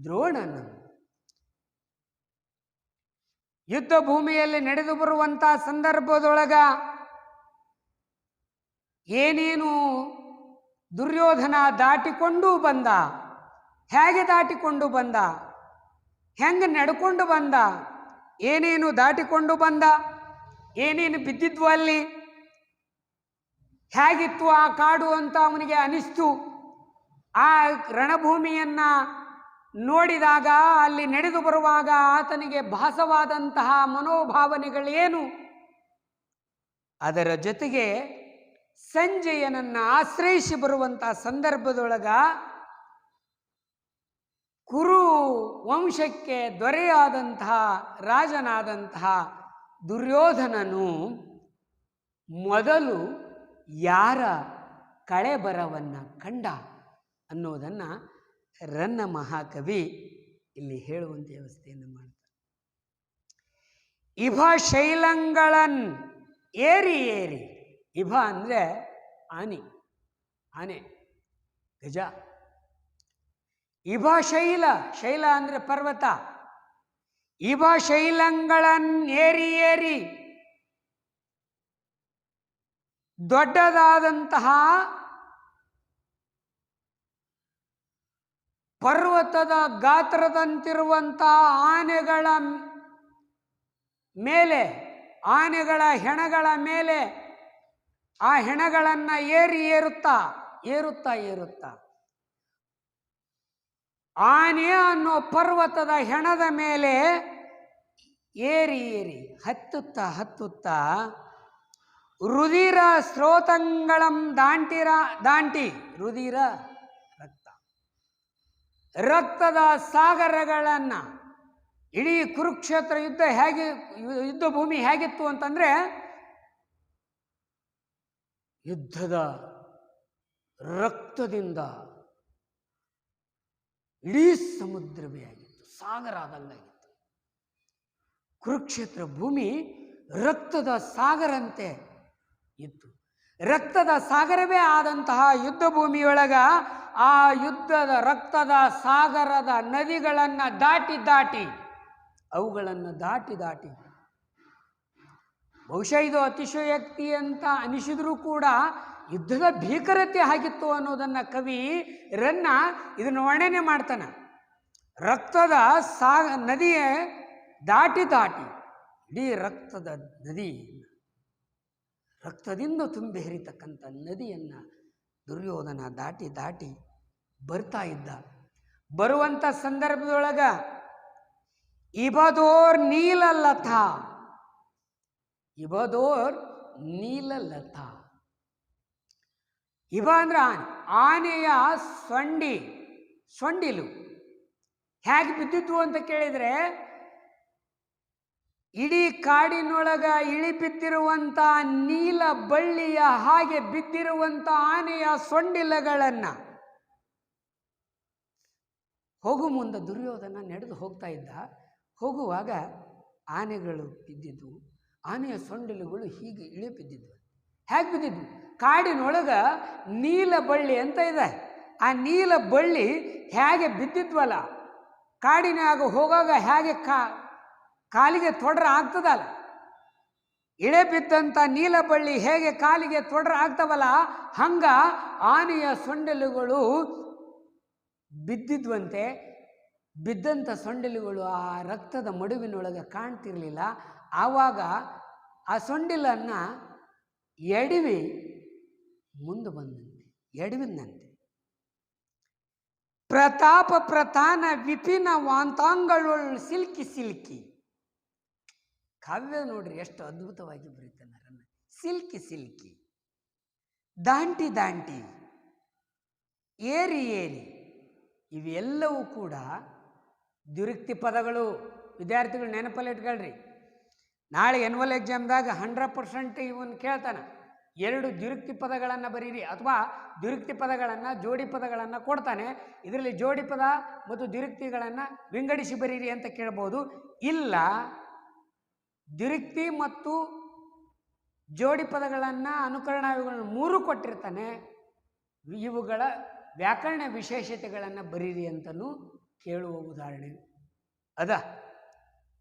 ದ್ರೋಣನಂ. ಯುದ್ಧ ಭೂಮಿಯಲ್ಲಿ ನಡೆದು ಬರುವಂಥ ಸಂದರ್ಭದೊಳಗ ಏನೇನು ದುರ್ಯೋಧನ ದಾಟಿಕೊಂಡು ಬಂದ, ಹೇಗೆ ದಾಟಿಕೊಂಡು ಬಂದ, ಹೆಂಗೆ ನಡ್ಕೊಂಡು ಬಂದ, ಏನೇನು ದಾಟಿಕೊಂಡು ಬಂದ, ಏನೇನು ಬಿದ್ದಿದ್ವು ಅಲ್ಲಿ, ಹೇಗಿತ್ತು ಆ ಕಾಡು ಅಂತ ಅವನಿಗೆ ಅನಿಸ್ತು. ಆ ರಣಭೂಮಿಯನ್ನ ನೋಡಿದಾಗ, ಅಲ್ಲಿ ನಡೆದು ಬರುವಾಗ ಆತನಿಗೆ ಭಾಸವಾದಂತಹ ಮನೋಭಾವನೆಗಳೇನು, ಅದರ ಜೊತೆಗೆ ಸಂಜಯನನ್ನ ಆಶ್ರಯಿಸಿ ಬರುವಂತಹ ಸಂದರ್ಭದೊಳಗ ಕುರು ವಂಶಕ್ಕೆ ದೊರೆಯಾದಂತಹ ರಾಜನಾದಂತಹ ದುರ್ಯೋಧನನು ಮೊದಲು ಯಾರ ಕಳೆಬರವನ್ನ ಕಂಡ ಅನ್ನೋದನ್ನ ರನ್ನ ಮಹಾಕವಿ ಇಲ್ಲಿ ಹೇಳುವಂತ ವ್ಯವಸ್ಥೆಯನ್ನು ಮಾಡ್ತಾರೆ. ಇಭ ಶೈಲಂಗಳನ್ ಏರಿ ಏರಿ, ಇಭ ಅಂದರೆ ಆನೆ ಗಜ, ಇಭ ಶೈಲ, ಶೈಲ ಅಂದರೆ ಪರ್ವತ. ಇಭ ಶೈಲಂಗಳನ್ ಏರಿ ಏರಿ, ದೊಡ್ಡದಾದಂತಹ ಪರ್ವತದ ಗಾತ್ರದಂತಿರುವಂತಹ ಆನೆಗಳ ಮೇಲೆ, ಆನೆಗಳ ಹೆಣಗಳ ಮೇಲೆ ಆ ಹೆಣಗಳನ್ನು ಏರುತ್ತಾ ಆನೆ ಅನ್ನೋ ಪರ್ವತದ ಹೆಣದ ಮೇಲೆ ಏರಿ ಹತ್ತುತ್ತಾ ರುದಿರ ಸ್ರೋತಂಗಳಂ ದಾಂಟಿ ರುದಿರ ರಕ್ತದ ಸಾಗರಗಳನ್ನು, ಇಡೀ ಕುರುಕ್ಷೇತ್ರ ಯುದ್ಧ ಭೂಮಿ ಹೇಗಿತ್ತು ಅಂತಂದ್ರೆ ಯುದ್ಧದ ರಕ್ತದಿಂದ ಇಡೀ ಸಮುದ್ರವೇ ಆಗಿತ್ತು, ಸಾಗರ ಆದಂಗಾಗಿತ್ತು. ಕುರುಕ್ಷೇತ್ರ ಭೂಮಿ ರಕ್ತದ ಸಾಗರಂತೆ ಇತ್ತು. ರಕ್ತದ ಸಾಗರವೇ ಆದಂತಹ ಯುದ್ಧ ಭೂಮಿಯೊಳಗ ಆ ಯುದ್ಧದ ರಕ್ತದ ಸಾಗರದ ನದಿಗಳನ್ನು ದಾಟಿ ಅವುಗಳನ್ನು ದಾಟಿ ಬಹುಶಃ ಇದು ಅತಿಶಯೋಕ್ತಿ ಅಂತ ಅನಿಸಿದ್ರೂ ಕೂಡ ಯುದ್ಧದ ಭೀಕರತೆ ಆಗಿತ್ತು ಅನ್ನೋದನ್ನ ಕವಿ ರನ್ನ ಇದನ್ನು ವರ್ಣನೆ ಮಾಡ್ತಾನೆ. ರಕ್ತದ ನದಿಯ ದಾಟಿ ಇಡೀ ರಕ್ತದ ನದಿ, ರಕ್ತದಿಂದ ತುಂಬಿ ಹರಿತಕ್ಕಂಥ ನದಿಯನ್ನು ದುರ್ಯೋಧನ ದಾಟಿ ಬರ್ತಾ ಇದ್ದ. ಬರುವಂಥ ಸಂದರ್ಭದೊಳಗ ಇಬದೋರ್ ನೀಲಲತಾ, ಇಬದೋರ್ ನೀಲಲತಾ. ಇಬ ಅಂದ್ರೆ ಆನೆಯ ಸೊಂಡಿಲು ಹೇಗೆ ಬಿದ್ದಿದ್ವು ಅಂತ ಕೇಳಿದರೆ, ಇಡೀ ಕಾಡಿನೊಳಗ ಇಳಿಬಿದ್ದಿರುವಂಥ ನೀಲ ಬಳ್ಳಿಯ ಹಾಗೆ ಬಿದ್ದಿರುವಂಥ ಆನೆಯ ಸೊಂಡಿಲಗಳನ್ನು ಹೋಗು ಮುಂದೆ ದುರ್ಯೋಧನ ನಡೆದು ಹೋಗ್ತಾ ಇದ್ದ. ಹೋಗುವಾಗ ಆನೆಗಳು ಬಿದ್ದಿದ್ವು, ಆನೆಯ ಸೊಂಡಿಲುಗಳು ಹೀಗೆ ಇಳಿ ಬಿದ್ದಿದ್ವು. ಹೇಗೆ ಬಿದ್ದಿದ್ವು? ಕಾಡಿನೊಳಗ ನೀಲ ಬಳ್ಳಿ ಅಂತ ಇದೆ, ಆ ನೀಲ ಬಳ್ಳಿ ಹೇಗೆ ಬಿದ್ದಿದ್ವಲ್ಲ, ಕಾಡಿನಾಗ ಹೋಗಾಗ ಹೇಗೆ ಕಾಲಿಗೆ ತೊಡ್ರ ಆಗ್ತದಲ್ಲ, ಇಳೆ ಬಿದ್ದಂಥ ನೀಲ ಬಳ್ಳಿ ಹೇಗೆ ಕಾಲಿಗೆ ತೊಡ್ರ ಆಗ್ತವಲ್ಲ, ಹಂಗ ಆನೆಯ ಸೊಂಡಿಲುಗಳು ಬಿದ್ದಿದ್ವಂತೆ. ಬಿದ್ದಂಥ ಸೊಂಡಿಲುಗಳು ಆ ರಕ್ತದ ಮಡುವಿನೊಳಗೆ ಕಾಣ್ತಿರ್ಲಿಲ್ಲ. ಆವಾಗ ಆ ಸೊಂಡಿಲನ್ನು ಎಡವಿ ಮುಂದೆ ಬಂದಂತೆ, ಎಡವಿದಂತೆ. ಪ್ರತಾಪ ಪ್ರಧಾನ ವಿಪಿನ ವಾಂತಾಂಗಳೊಳ್ ಸಿಲ್ಕಿ ಸಿಲ್ಕಿ. ಕಾವ್ಯ ನೋಡ್ರಿ ಎಷ್ಟು ಅದ್ಭುತವಾಗಿ ಬರೀತಾನೆ. ಸಿಲ್ಕಿ ಸಿಲ್ಕಿ, ದಾಂಟಿ ದಾಂಟಿ, ಏರಿ ಏರಿ, ಇವೆಲ್ಲವೂ ಕೂಡ ದ್ವಿರುಕ್ತಿ ಪದಗಳು. ವಿದ್ಯಾರ್ಥಿಗಳು ನೆನಪಲ್ಲಿ ಇಟ್ಕೊಳ್ರಿ, ನಾಳೆ ಎನ್ಯುವಲ್ ಎಕ್ಸಾಮ್ದಾಗ 100% ಇವನು ಕೇಳ್ತಾನೆ. 2 ದ್ವಿರುಕ್ತಿ ಪದಗಳನ್ನು ಬರೀರಿ, ಅಥವಾ ದ್ವಿರುಕ್ತಿ ಪದಗಳನ್ನು ಜೋಡಿ ಪದಗಳನ್ನು ಕೊಡ್ತಾನೆ. ಇದರಲ್ಲಿ ಜೋಡಿ ಪದ ಮತ್ತು ದ್ವಿರುಕ್ತಿಗಳನ್ನು ವಿಂಗಡಿಸಿ ಬರೀರಿ ಅಂತ ಕೇಳ್ಬೋದು. ಇಲ್ಲ, ದ್ವಿರುಕ್ತಿ ಮತ್ತು ಜೋಡಿ ಪದಗಳನ್ನು ಅನುಕರಣಾವಿಗಳನ್ನು 3 ಕೊಟ್ಟಿರ್ತಾನೆ. ಇವುಗಳ ವ್ಯಾಕರಣ ವಿಶೇಷತೆಗಳನ್ನು ಬರೀರಿ ಅಂತಲೂ ಕೇಳುವ ಉದಾಹರಣೆ ಅದ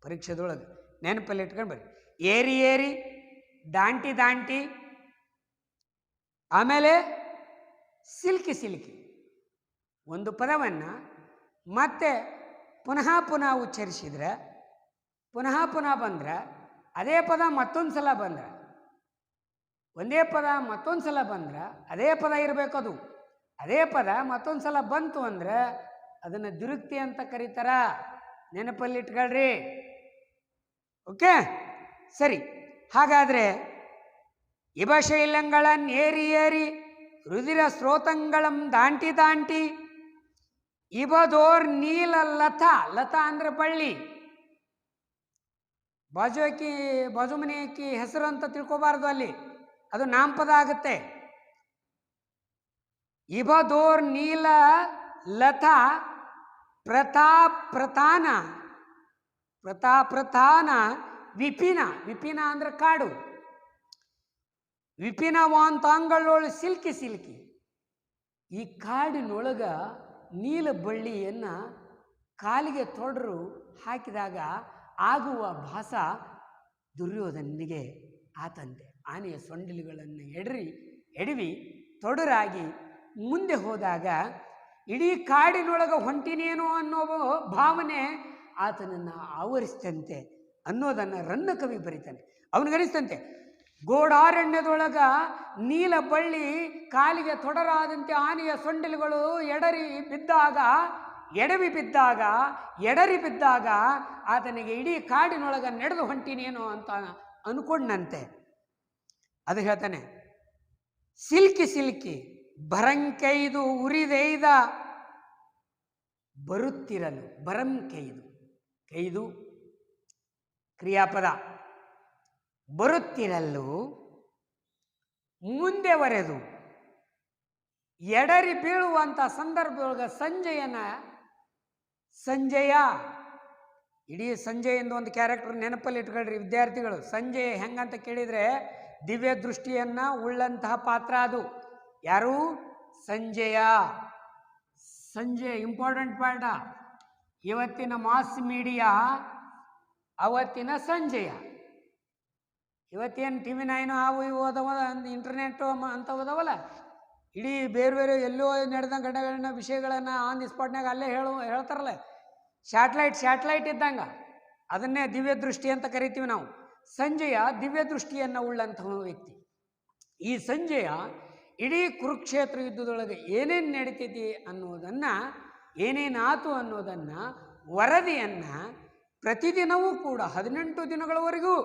ಪರೀಕ್ಷೆದೊಳಗೆ. ನೆನಪಲ್ಲಿ ಇಟ್ಕೊಂಡು ಬರ್ರಿ. ಏರಿ ಏರಿ, ದಾಂಟಿ ದಾಂಟಿ, ಆಮೇಲೆ ಸಿಲ್ಕಿ ಸಿಲ್ಕಿ. ಒಂದು ಪದವನ್ನು ಮತ್ತೆ ಪುನಃ ಉಚ್ಚರಿಸಿದ್ರೆ, ಪುನಃ ಬಂದ್ರೆ, ಅದೇ ಪದ ಮತ್ತೊಂದು ಸಲ ಬಂದ್ರೆ, ಒಂದೇ ಪದ ಮತ್ತೊಂದು ಸಲ ಬಂದ್ರೆ ಅದೇ ಪದ ಇರಬೇಕದು. ಅದೇ ಪದ ಮತ್ತೊಂದು ಸಲ ಬಂತು ಅಂದರೆ ಅದನ್ನು ದ್ವಿರುಕ್ತಿ ಅಂತ ಕರೀತಾರ. ನೆನಪಲ್ಲಿ ಇಟ್ಕೊಳ್ರಿ. ಓಕೆ, ಸರಿ. ಹಾಗಾದರೆ ಇಬಶೈಲಂಗಳನ್ ಏರಿ ಏರಿ, ರುದಿರ ಸ್ರೋತಂಗಳಂ ದಾಂಟಿ ದಾಂಟಿ, ಇಬದೋರ್ ನೀಲ ಲತಾ. ಲತಾ ಅಂದ್ರೆ ಬಳ್ಳಿ. ಬಾಜು ಮನೆ ಅಕ್ಕಿ ಹೆಸರು ಅಂತ ತಿಳ್ಕೊಬಾರ್ದು, ಅಲ್ಲಿ ಅದು ನಾಮಪದ ಆಗುತ್ತೆ. ಇಬದೋರ್ ನೀಲ ಲತಾ ಪ್ರತಾನ ವಿಪಿನ. ವಿಪಿನ ಅಂದ್ರೆ ಕಾಡು. ವಿಪಿನವಾಂತಾಂಗಳೊಳು ಸಿಲ್ಕಿ ಸಿಲ್ಕಿ. ಈ ಕಾಡಿನೊಳಗ ನೀಲ ಬಳ್ಳಿಯನ್ನು ಕಾಲಿಗೆ ತೊಡರು ಹಾಕಿದಾಗ ಆಗುವ ಭಾಸ ದುರ್ಯೋಧನಿಗೆ ಆತಂತೆ. ಆನೆಯ ಸೊಂಡಿಲುಗಳನ್ನು ಎಡವಿ ತೊಡರಾಗಿ ಮುಂದೆ ಹೋದಾಗ ಇಡೀ ಕಾಡಿನೊಳಗೆ ಹೊಂಟಿನೇನೋ ಅನ್ನೋ ಭಾವನೆ ಆತನನ್ನು ಆವರಿಸ್ತಂತೆ ಅನ್ನೋದನ್ನು ರನ್ನ ಕವಿ ಬರೀತಾನೆ. ಅವನಿಗನಿಸ್ತಂತೆ, ಗೋಡಾರಣ್ಯದೊಳಗ ನೀಲ ಬಳ್ಳಿ ಕಾಲಿಗೆ ತೊಡರಾದಂತೆ ಆನೆಯ ಸೊಂಡಿಲುಗಳು ಎಡರಿ ಬಿದ್ದಾಗ ಆತನಿಗೆ ಇಡೀ ಕಾಡಿನೊಳಗೆ ನಡೆದು ಹೊಂಟಿನೇನೋ ಅಂತ ಅನ್ಕೊಂಡಂತೆ. ಅದು ಹೇಳ್ತಾನೆ, ಸಿಲ್ಕಿ ಸಿಲ್ಕಿ ಬರಂಕೈದು ಉರಿದೈದ ಬರುತ್ತಿರಲು. ಕೈದು ಕ್ರಿಯಾಪದ. ಬರುತ್ತಿರಲು ಮುಂದೆ ವರೆದು ಎಡರಿ ಬೀಳುವಂಥ ಸಂದರ್ಭದೊಳಗೆ ಸಂಜಯ ಇಡೀ ಸಂಜಯ್ ಎಂದು ಒಂದು ಕ್ಯಾರೆಕ್ಟರ್ ನೆನಪಲ್ಲಿ ಇಟ್ಕೊಳ್ರಿ ವಿದ್ಯಾರ್ಥಿಗಳು. ಸಂಜಯ್ ಹೆಂಗಂತ ಕೇಳಿದರೆ ದಿವ್ಯ ದೃಷ್ಟಿಯನ್ನು ಉಳ್ಳಂತಹ ಪಾತ್ರ ಅದು. ಯಾರು? ಸಂಜಯ. Important part. ಇವತ್ತಿನ ಮಾಸ್ ಮೀಡಿಯಾ, ಅವತ್ತಿನ ಸಂಜಯ. ಇವತ್ತೇನು TV 9 ಅವು ಇವು ಅದಾವ, ಇಂಟರ್ನೆಟ್ಟು ಅಂತ ಹೋದವಲ್ಲ, ಇಡೀ ಬೇರೆ ಎಲ್ಲೋ ನಡೆದ ಘಟನೆಗಳನ್ನ ವಿಷಯಗಳನ್ನು ಆನ್ ದಿ ಸ್ಪಾಟ್ನಾಗ ಅಲ್ಲೇ ಹೇಳ್ತಾರಲ್ಲ. ಸ್ಯಾಟ್ಲೈಟ್ ಇದ್ದಂಗೆ ಅದನ್ನೇ ದಿವ್ಯ ದೃಷ್ಟಿ ಅಂತ ಕರಿತೀವಿ ನಾವು. ಸಂಜಯ ದಿವ್ಯ ದೃಷ್ಟಿಯನ್ನು ಉಳ್ಳಂತಹ ವ್ಯಕ್ತಿ. ಈ ಸಂಜಯ ಇಡೀ ಕುರುಕ್ಷೇತ್ರ ಯುದ್ಧದೊಳಗೆ ಏನೇನು ನಡೀತೈತಿ ಅನ್ನೋದನ್ನು, ಏನೇನಾತು ಅನ್ನೋದನ್ನು ವರದಿಯನ್ನು ಪ್ರತಿದಿನವೂ ಕೂಡ 18 ದಿನಗಳವರೆಗೂ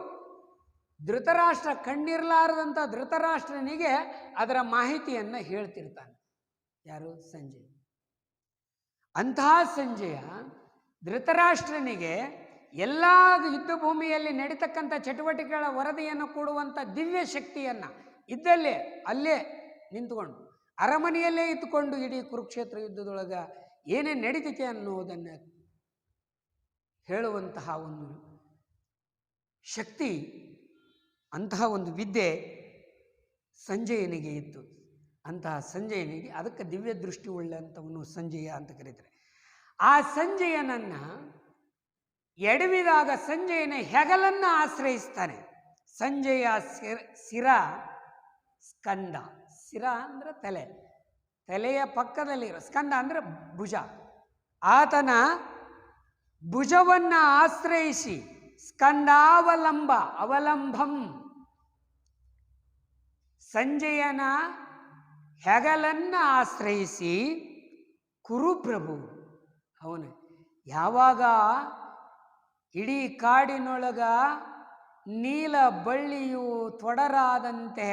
ಧೃತರಾಷ್ಟ್ರ ಕಣ್ಣಿರಲಾರದಂಥ ಧೃತರಾಷ್ಟ್ರನಿಗೆ ಅದರ ಮಾಹಿತಿಯನ್ನು ಹೇಳ್ತಿರ್ತಾನೆ. ಯಾರು? ಸಂಜಯ. ಅಂತಹ ಸಂಜಯ ಧೃತರಾಷ್ಟ್ರನಿಗೆ ಎಲ್ಲ ಯುದ್ಧ ಭೂಮಿಯಲ್ಲಿ ನಡೀತಕ್ಕಂಥ ಚಟುವಟಿಕೆಗಳ ವರದಿಯನ್ನು ಕೊಡುವಂಥ ದಿವ್ಯ ಶಕ್ತಿಯನ್ನು ಇದ್ದಲ್ಲೇ ಅಲ್ಲೇ ನಿಂತುಕೊಂಡು ಅರಮನೆಯಲ್ಲೇ ಇದ್ದುಕೊಂಡು ಇಡೀ ಕುರುಕ್ಷೇತ್ರ ಯುದ್ಧದೊಳಗೆ ಏನೇನು ನಡೀತೈತೆ ಅನ್ನೋದನ್ನು ಹೇಳುವಂತಹ ಒಂದು ಶಕ್ತಿ, ಅಂತಹ ಒಂದು ವಿದ್ಯೆ ಸಂಜಯನಿಗೆ ಇತ್ತು. ಅಂತಹ ಸಂಜಯನಿಗೆ ಅದಕ್ಕೆ ದಿವ್ಯ ದೃಷ್ಟಿ ಉಳ್ಳಂಥವನು ಸಂಜಯ ಅಂತ ಕರೀತಾರೆ. ಆ ಸಂಜಯನನ್ನು ಎಡವಿದಾಗ ಸಂಜಯನ ಹೆಗಲನ್ನು ಆಶ್ರಯಿಸ್ತಾನೆ. ಸಂಜಯ ಶಿರ ಸ್ಕಂದ. ಶಿರ ಅಂದರೆ ತಲೆ, ತಲೆಯ ಪಕ್ಕದಲ್ಲಿರೋ, ಸ್ಕಂದ ಅಂದರೆ ಭುಜ. ಆತನ ಭುಜವನ್ನು ಆಶ್ರಯಿಸಿ ಸ್ಕಂದಾವಲಂಬ ಅವಲಂಬಂ, ಸಂಜಯನ ಹೆಗಲನ್ನು ಆಶ್ರಯಿಸಿ ಕುರುಪ್ರಭು ಅವನು ಯಾವಾಗ ಇಡೀ ಕಾಡಿನೊಳಗ ನೀಲ ಬಳ್ಳಿಯು ತೊಡರಾದಂತೆ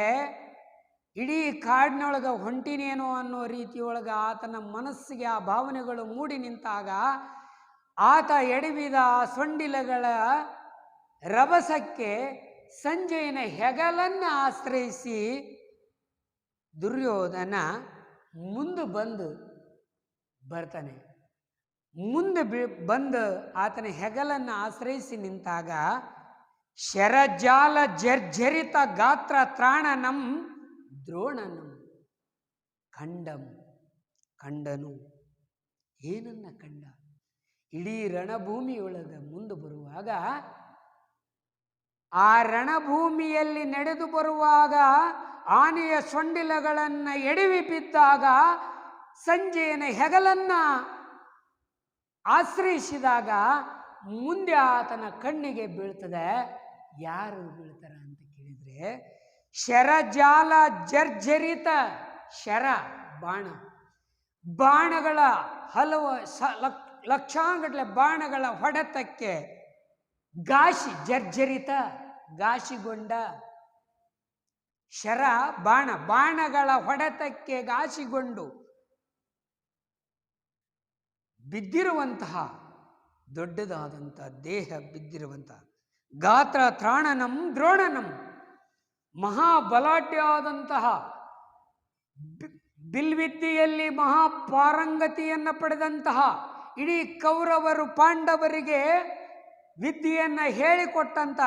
ಇಡೀ ಕಾಡಿನೊಳಗೆ ಹೊಂಟಿನೇನೋ ಅನ್ನೋ ರೀತಿಯೊಳಗೆ ಆತನ ಮನಸ್ಸಿಗೆ ಆ ಭಾವನೆಗಳು ಮೂಡಿ ನಿಂತಾಗ ಆತ ಎಡವಿದ ಸೊಂಡಿಲಗಳ ರಭಸಕ್ಕೆ ಸಂಜಯನ ಹೆಗಲನ್ನು ಆಶ್ರಯಿಸಿ ದುರ್ಯೋಧನ ಮುಂದೆ ಬರ್ತಾನೆ. ಮುಂದೆ ಬಂದು ಆತನ ಹೆಗಲನ್ನು ಆಶ್ರಯಿಸಿ ನಿಂತಾಗ ಶರಜಾಲ ಜರ್ಜರಿತ ಗಾತ್ರ ತ್ರಾಣನಂ ದ್ರೋಣನಂ ಕಂಡನು. ಏನನ್ನ ಕಂಡ? ಇಡೀ ರಣಭೂಮಿಯೊಳಗೆ ಮುಂದೆ ಬರುವಾಗ, ಆ ರಣಭೂಮಿಯಲ್ಲಿ ನಡೆದು ಬರುವಾಗ ಆನೆಯ ಸೊಂಡಿಲಗಳನ್ನು ಎಡವಿ ಬಿದ್ದಾಗ ಸಂಜಯನ ಹೆಗಲನ್ನು ಆಶ್ರಯಿಸಿದಾಗ ಮುಂದೆ ಆತನ ಕಣ್ಣಿಗೆ ಬೀಳ್ತದೆ. ಯಾರು ಬೀಳ್ತಾರ ಅಂತ ಕೇಳಿದರೆ ಶರಜಾಲ ಜರ್ಜರಿತ, ಶರ ಬಾಣಗಳ ಹಲವು ಲಕ್ಷಾಂಗಟ್ಟಲೆ ಬಾಣಗಳ ಹೊಡೆತಕ್ಕೆ ಜರ್ಜರಿತ ಗಾಶಿಗೊಂಡ, ಶರ ಬಾಣಗಳ ಹೊಡೆತಕ್ಕೆ ಗಾಶಿಗೊಂಡು ಬಿದ್ದಿರುವಂತಹ ದೊಡ್ಡದಾದಂಥ ದೇಹ ಬಿದ್ದಿರುವಂತಹ ಗಾತ್ರ ತ್ರಾಣನಂ ದ್ರೋಣನಂ, ಮಹಾಬಲಾಢ್ಯಾದಂತಹ ಬಿಲ್ವಿದ್ಯೆಯಲ್ಲಿ ಮಹಾಪಾರಂಗತಿಯನ್ನು ಪಡೆದಂತಹ ಇಡೀ ಕೌರವರು ಪಾಂಡವರಿಗೆ ವಿದ್ಯೆಯನ್ನು ಹೇಳಿಕೊಟ್ಟಂಥ,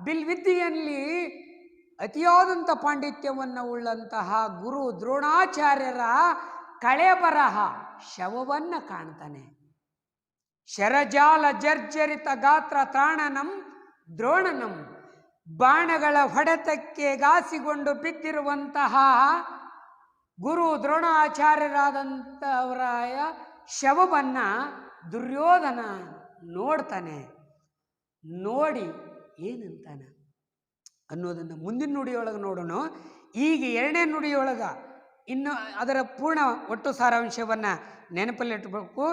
ಬಿಲ್ವಿದ್ಯೆಯಲ್ಲಿ ಅತಿಯಾದಂಥ ಪಾಂಡಿತ್ಯವನ್ನು ಉಳ್ಳಂತಹ ಗುರು ದ್ರೋಣಾಚಾರ್ಯರ ಕಳೆಬರಹ ಶವವನ್ನು ಕಾಣ್ತಾನೆ. ಶರಜಾಲ ಜರ್ಜರಿತ ಗಾತ್ರ ತ್ರಾಣನಂ ದ್ರೋಣನಂ, ಬಾಣಗಳ ಹೊಡೆತಕ್ಕೆ ಗಾಸಿಗೊಂಡು ಬಿದ್ದಿರುವಂತಹ ಗುರು ದ್ರೋಣಾಚಾರ್ಯರಾದಂಥವರ ಶವವನ್ನು ದುರ್ಯೋಧನ ನೋಡ್ತಾನೆ. ನೋಡಿ ಏನಂತಾನೆ ಅನ್ನೋದನ್ನು ಮುಂದಿನ ನುಡಿಯೊಳಗೆ ನೋಡೋಣ. ಈಗ ಎರಡನೇ ನುಡಿಯೊಳಗೆ ಇನ್ನು ಅದರ ಪೂರ್ಣ ಒಟ್ಟು ಸಾರಾಂಶವನ್ನು ನೆನಪಲ್ಲಿಟ್ಟಬೇಕು.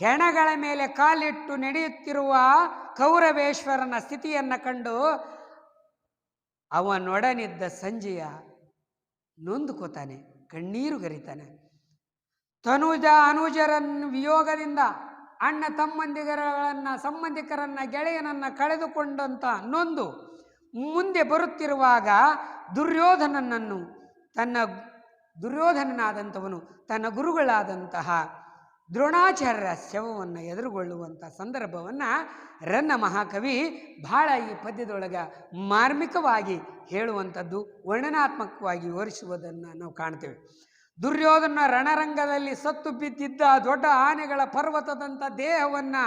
ಹೆಣಗಳ ಮೇಲೆ ಕಾಲಿಟ್ಟು ನಡೆಯುತ್ತಿರುವ ಕೌರವೇಶ್ವರನ ಸ್ಥಿತಿಯನ್ನು ಕಂಡು ಅವನೊಡನಿದ್ದ ಸಂಜಯ ನೊಂದುಕೋತಾನೆ, ಕಣ್ಣೀರು ಗರಿತಾನೆ. ಅನುಜರನ್ನು ವಿಯೋಗದಿಂದ ಅಣ್ಣ ಸಂಬಂಧಿಕರನ್ನ ಗೆಳೆಯನನ್ನ ಕಳೆದುಕೊಂಡಂತ ನೊಂದು ಮುಂದೆ ಬರುತ್ತಿರುವಾಗ ದುರ್ಯೋಧನನಾದಂಥವನು ತನ್ನ ಗುರುಗಳಾದಂತಹ ದ್ರೋಣಾಚಾರ್ಯರ ಶವವನ್ನು ಎದುರುಗೊಳ್ಳುವಂಥ ಸಂದರ್ಭವನ್ನು ರನ್ನ ಮಹಾಕವಿ ಬಹಳ ಈ ಪದ್ಯದೊಳಗೆ ಮಾರ್ಮಿಕವಾಗಿ ಹೇಳುವಂಥದ್ದು, ವರ್ಣನಾತ್ಮಕವಾಗಿ ವಿವರಿಸುವುದನ್ನು ನಾವು ಕಾಣ್ತೇವೆ. ದುರ್ಯೋಧನ ರಣರಂಗದಲ್ಲಿ ಸತ್ತು ಬಿದ್ದಿದ್ದ ದೊಡ್ಡ ಆನೆಗಳ ಪರ್ವತದಂಥ ದೇಹವನ್ನು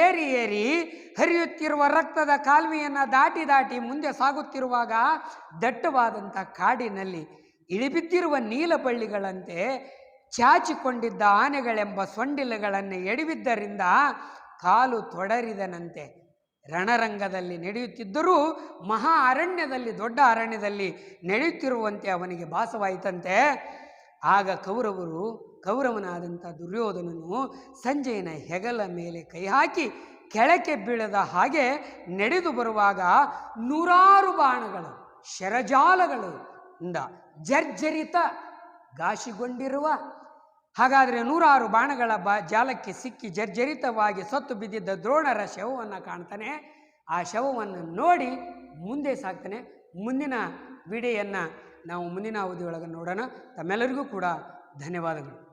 ಏರಿ ಹರಿಯುತ್ತಿರುವ ರಕ್ತದ ಕಾಲುವೆಯನ್ನು ದಾಟಿ ಮುಂದೆ ಸಾಗುತ್ತಿರುವಾಗ ದಟ್ಟವಾದಂಥ ಕಾಡಿನಲ್ಲಿ ಇಳಿಬಿದ್ದಿರುವ ನೀಲಬಳ್ಳಿಗಳಂತೆ ಚಾಚಿಕೊಂಡಿದ್ದ ಆನೆಗಳೆಂಬ ಸೊಂಡಿಲುಗಳನ್ನು ಎಡವಿದ್ದರಿಂದ ಕಾಲು ತೊಡರಿದನಂತೆ. ರಣರಂಗದಲ್ಲಿ ನಡೆಯುತ್ತಿದ್ದರೂ ಮಹಾ ಅರಣ್ಯದಲ್ಲಿ, ದೊಡ್ಡ ಅರಣ್ಯದಲ್ಲಿ ನಡೆಯುತ್ತಿರುವಂತೆ ಅವನಿಗೆ ಭಾಸವಾಯಿತಂತೆ. ಆಗ ಕೌರವನಾದಂಥ ದುರ್ಯೋಧನನು ಸಂಜಯನ ಹೆಗಲ ಮೇಲೆ ಕೈ ಹಾಕಿ ಕೆಳಕ್ಕೆ ಬೀಳದ ಹಾಗೆ ನಡೆದು ಬರುವಾಗ ನೂರಾರು ಬಾಣಗಳು ಶರಜಾಲಗಳು ಇಂದ ಜರ್ಜರಿತ ಗಾಶಿಗೊಂಡಿರುವ, ಹಾಗಾದರೆ ನೂರಾರು ಬಾಣಗಳ ಜಾಲಕ್ಕೆ ಸಿಕ್ಕಿ ಜರ್ಜರಿತವಾಗಿ ಸತ್ತು ಬಿದ್ದಿದ್ದ ದ್ರೋಣರ ಶವವನ್ನು ಕಾಣ್ತಾನೆ. ಆ ಶವವನ್ನು ನೋಡಿ ಮುಂದೆ ಸಾಗ್ತಾನೆ. ಮುಂದಿನ ವಿಡಿಯೋಯನ್ನು ನಾವು ಮುಂದಿನ ಅವಧಿಯೊಳಗೆ ನೋಡೋಣ. ತಮ್ಮೆಲ್ಲರಿಗೂ ಕೂಡ ಧನ್ಯವಾದಗಳು.